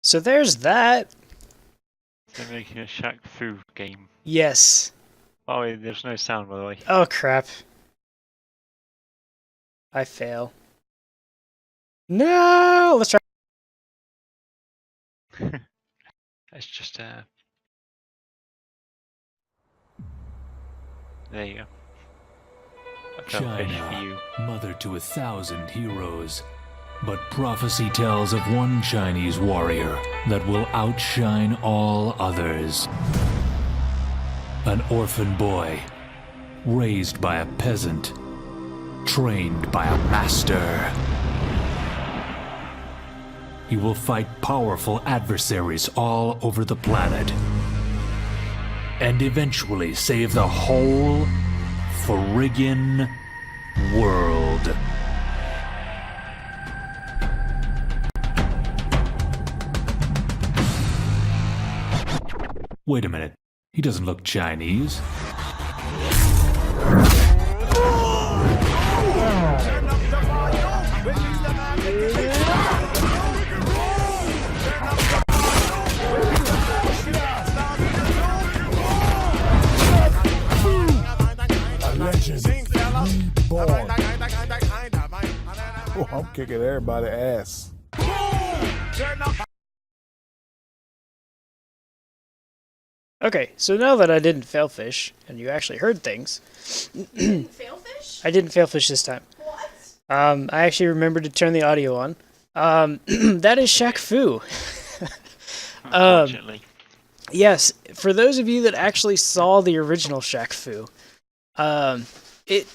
So there's that. They're making a Shaq Fu game. Yes. Oh, wait, there's no sound, by the way. Oh, crap. I fail. No! Let's try. It's just there you go. I felt fish for you. China, mother to 1,000 heroes. But prophecy tells of one Chinese warrior that will outshine all others. An orphan boy, raised by a peasant, trained by a master. He will fight powerful adversaries all over the planet, and eventually save the whole friggin' world. Wait a minute, he doesn't look Chinese. Oh, I'm kicking everybody's ass. Okay, so now that I didn't fail fish, and you actually heard things. Didn't fail fish? I didn't fail fish this time. What? I actually remembered to turn the audio on. That is Shaq Fu. Unfortunately. Yes, for those of you that actually saw the original Shaq Fu, it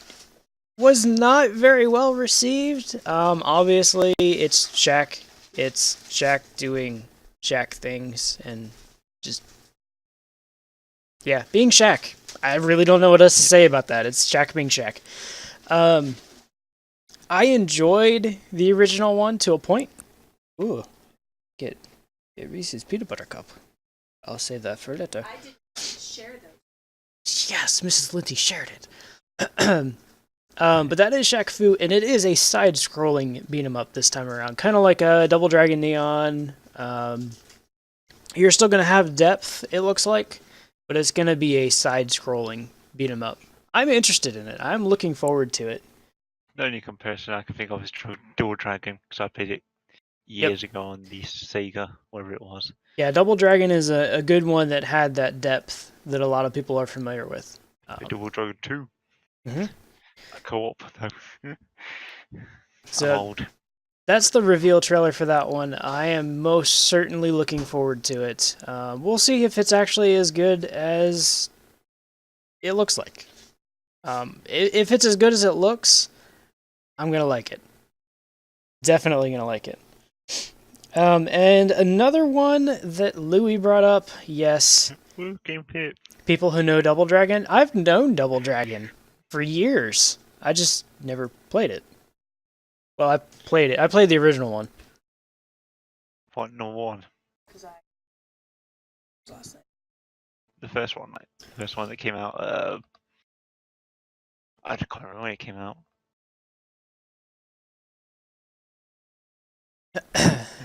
was not very well received. Obviously, it's Shaq. It's Shaq doing Shaq things and just, yeah, being Shaq. I really don't know what else to say about that. It's Shaq being Shaq. I enjoyed the original one to a point. Ooh, get Reese's peanut butter cup. I'll save that for later. I didn't share those. Yes, Mrs. Linty shared it. But that is Shaq Fu, and it is a side-scrolling beat-em-up this time around, kind of like a Double Dragon Neon. You're still going to have depth, it looks like, but it's going to be a side-scrolling beat-em-up. I'm interested in it. I'm looking forward to it. The only comparison I can think of is Double Dragon, because I played it years ago on the Sega, whatever it was. Yeah, Double Dragon is a good one that had that depth that a lot of people are familiar with. The Double Dragon 2. Mhm. A co-op, though. I'm So old. that's the reveal trailer for that one. I am most certainly looking forward to it. We'll see if it's actually as good as it looks like. If it's as good as it looks, I'm going to like it. Definitely going to like it. And another one that Louis brought up, yes, Woo, game hit. people who know Double Dragon. I've known Double Dragon for years. I just never played it. Well, I played it. I played the original one. What, no one? The first one, like, the first one that came out, I can't remember when it came out.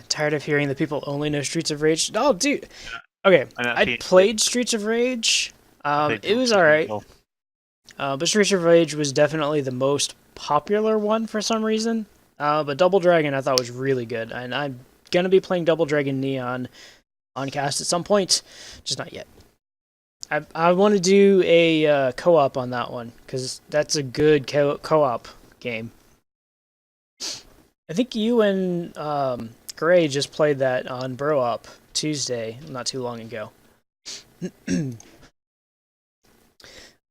Tired of hearing that people only know Streets of Rage. Oh, dude. Okay, And I actually, played Streets of Rage. played It was Double alright. Dragon. But Streets of Rage was definitely the most popular one for some reason. But Double Dragon I thought was really good. And I'm going to be playing Double Dragon Neon on cast at some point. Just not yet. I want to do a co-op on that one, because that's a good co-op game. I think you and Gray just played that on Bro Up Tuesday, not too long ago.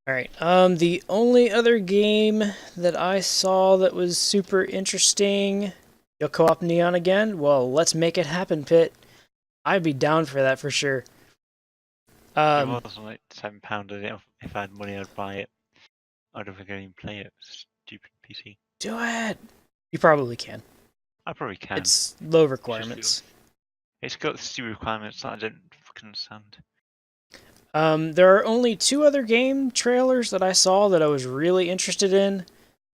Alright, the only other game that I saw that was super interesting, you'll co-op Neon again? Well, let's make it happen, Pit. I'd be down for that for sure. It was like £7. If I had money, I'd buy it. I don't think I even play it. Stupid PC. Do it! You probably can. I probably can. It's low requirements. It's got stupid requirements that I don't fucking understand. There are only 2 other game trailers that I saw that I was really interested in.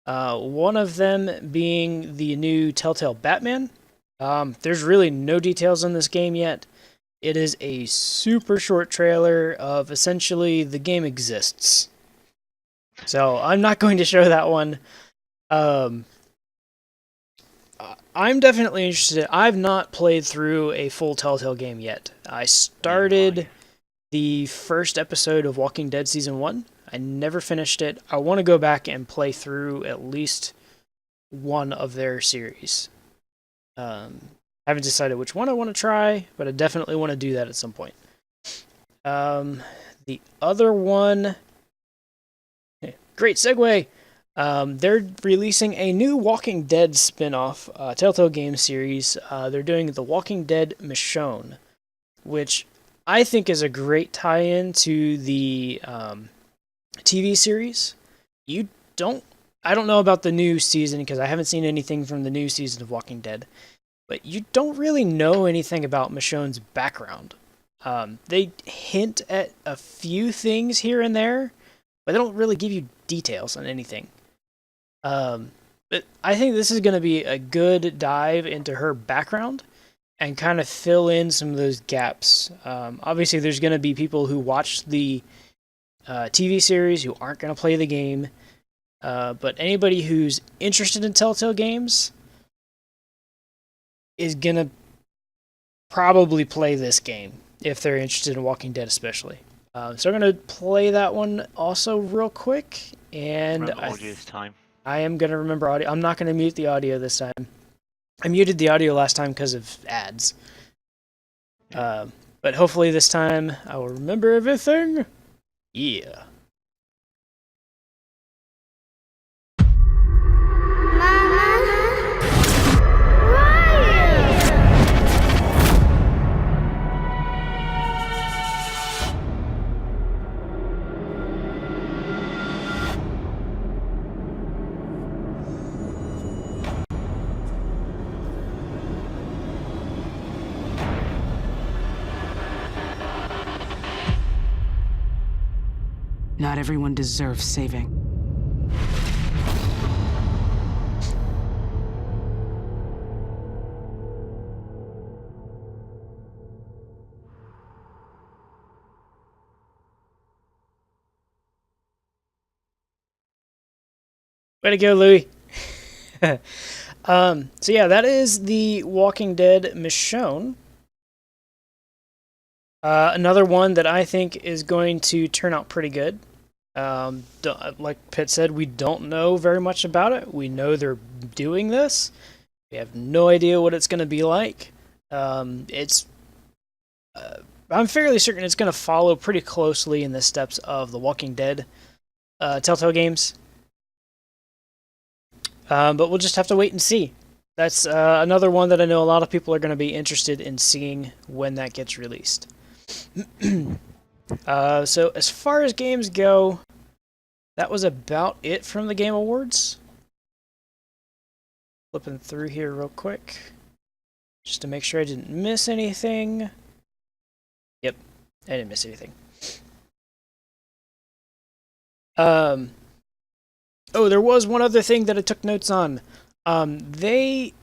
One of them being the new Telltale Batman. There's really no details on this game yet. It is a super short trailer of essentially the game exists. So I'm not going to show that one. I'm definitely interested. I've not played through a full Telltale game yet. I started the first episode of Walking Dead Season 1. I never finished it. I want to go back and play through at least one of their series. Haven't decided which one I want to try, but I definitely want to do that at some point. The other one... Great segue! They're releasing a new Walking Dead spin-off Telltale game series. They're doing The Walking Dead Michonne, which I think is a great tie-in to the TV series. I don't know about the new season because I haven't seen anything from the new season of Walking Dead, but you don't really know anything about Michonne's background. They hint at a few things here and there, but they don't really give you details on anything. But I think this is going to be a good dive into her background and kind of fill in some of those gaps. Obviously, there's going to be people who watch the TV series who aren't going to play the game. But anybody who's interested in Telltale games is going to probably play this game if they're interested in Walking Dead especially. So I'm going to play that one also real quick. And audio this time. I am going to remember audio. I'm not going to mute the audio this time. I muted the audio last time because of ads. But hopefully this time I will remember everything. Yeah. Not everyone deserves saving. Way to go, Louis. So yeah, that is the Walking Dead Michonne. Another one that I think is going to turn out pretty good. Like Pitt said, we don't know very much about it. We know they're doing this. We have no idea what it's going to be like. It's I'm fairly certain it's going to follow pretty closely in the steps of the Walking Dead Telltale games. But we'll just have to wait and see. That's another one that I know a lot of people are going to be interested in seeing when that gets released. So as far as games go, that was about it from the Game Awards. Flipping through here real quick, just to make sure I didn't miss anything. Yep, I didn't miss anything. Oh, there was one other thing that I took notes on. That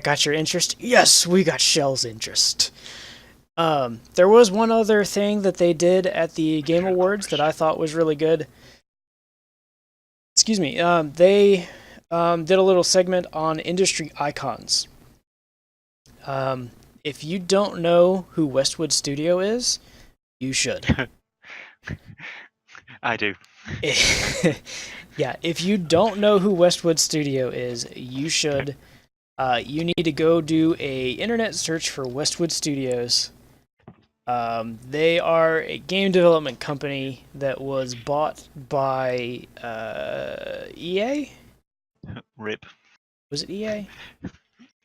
got your interest? Yes, we got Shell's interest. There was one other thing that they did at the Game Awards that I thought was really good. Excuse me. They did a little segment on industry icons. If you don't know who Westwood Studio is, you should. I do. Yeah, if you don't know who Westwood Studio is, you should. You need to go do a internet search for Westwood Studios. They are a game development company that was bought by EA? RIP. Was it EA?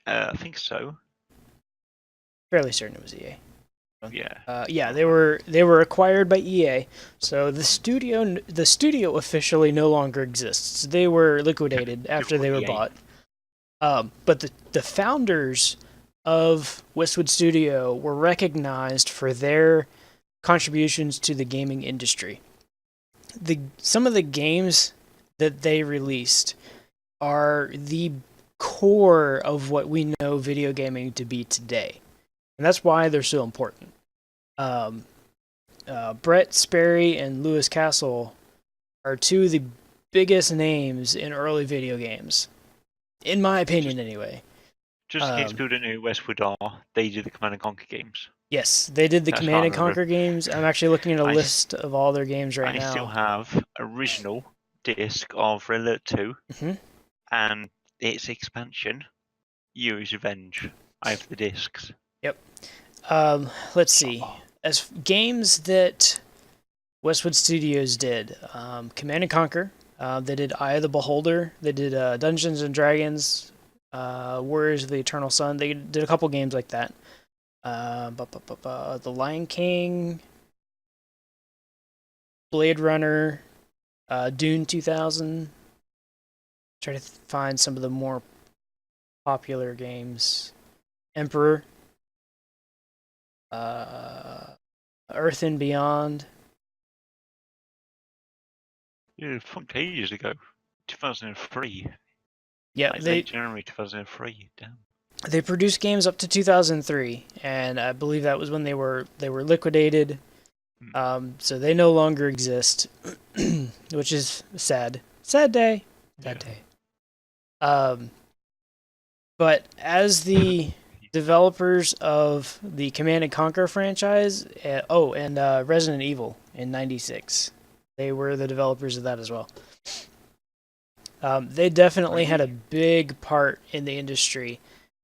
I think so. Fairly certain it was EA. Yeah. Yeah, they were acquired by EA, so the studio officially no longer exists. They were liquidated after they were bought. But the founders of Westwood Studio were recognized for their contributions to the gaming industry. Some of the games that they released are the core of what we know video gaming to be today. And that's why they're so important. Brett Sperry and Lewis Castle are two of the biggest names in early video games. In my opinion, anyway. Just in case people don't know who Westwood are, they do the Command & Conquer games. Yes, they did the That's Command what I and Conquer games. I'm actually looking at a list of all their games right now. I still have original disc of Red Alert 2 and its expansion, Yuri's Revenge. I have the discs. Yep. Let's see. As games that Westwood Studios did, Command and Conquer. They did Eye of the Beholder. They did Dungeons and Dragons, Warriors of the Eternal Sun. They did a couple games like that. The Lion King, Blade Runner, Dune 2000. Try to find some of the more popular games. Emperor, Earth and Beyond. Yeah, funked ages ago. 2003. Yeah, like late January 2003. Damn. They produced games up to 2003, and I believe that was when they were liquidated. So they no longer exist, which is sad. Sad day. Sad day. But as the developers of the Command and Conquer franchise, and Resident Evil in '96, they were the developers of that as well. They definitely had a big part in the industry,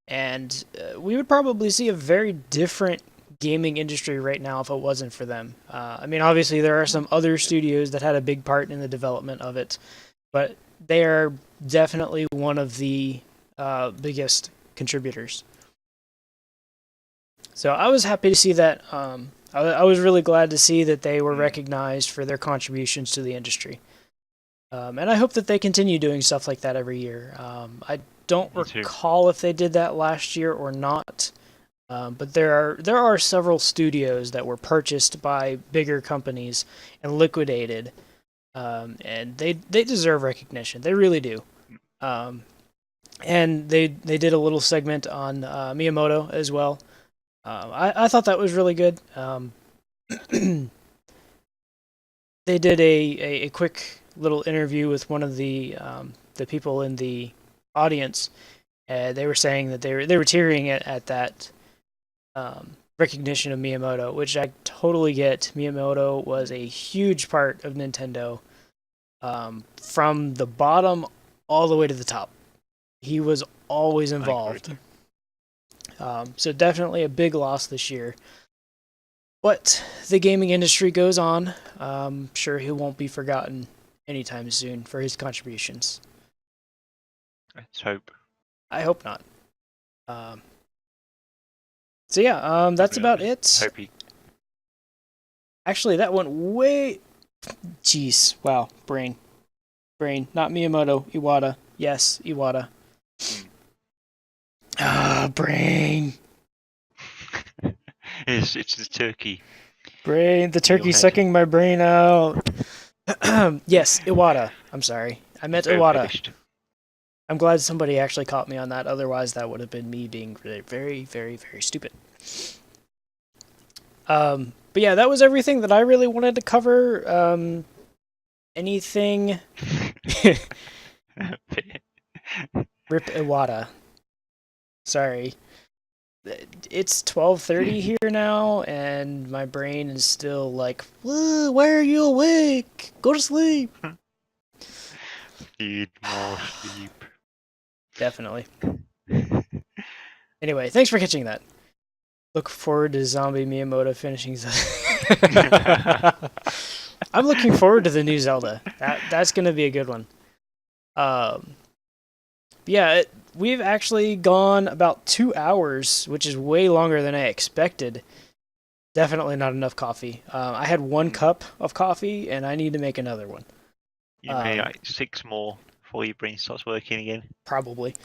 and we would probably see a very different gaming industry right now if it wasn't for them. I mean, obviously there are some other studios that had a big part in the development of it, but they are definitely one of the biggest contributors. So I was happy to see that. I was really glad to see that they were recognized for their contributions to the industry. And I hope that they continue doing stuff like that every year. I don't recall if they did that last year or not, but there are several studios that were purchased by bigger companies and liquidated, and they deserve recognition. They really do. And they did a little segment on Miyamoto as well. I thought that was really good. They did a quick little interview with one of the the people in the audience, they were saying that they were tearing at that recognition of Miyamoto, which I totally get. Miyamoto was a huge part of Nintendo, from the bottom all the way to the top. He was always involved. So definitely a big loss this year. But the gaming industry goes on. I'm sure he won't be forgotten anytime soon for his contributions. Let's hope. I hope not. So yeah, that's about it. Hope he. Actually, that went way... Jeez. Wow. Brain. Not Miyamoto. Iwata. Yes, Iwata. Brain. It's his turkey. Brain. The turkey sucking my brain out. Yes, Iwata. I'm sorry. I meant Very Iwata. finished. I'm glad somebody actually caught me on that. Otherwise, that would have been me being very, very, very stupid. But yeah, that was everything that I really wanted to cover. Anything? Rip Iwata. Sorry. It's 12:30 here now, and my brain is still like, why are you awake? Go to sleep. Need more sleep. Definitely. Anyway, thanks for catching that. Look forward to Zombie Miyamoto finishing Zelda. I'm looking forward to the new Zelda. That's going to be a good one. Yeah, we've actually gone about 2 hours, which is way longer than I expected. Definitely not enough coffee. I had 1 cup of coffee, and I need to make another one. You may like 6 more before your brain starts working again. Probably.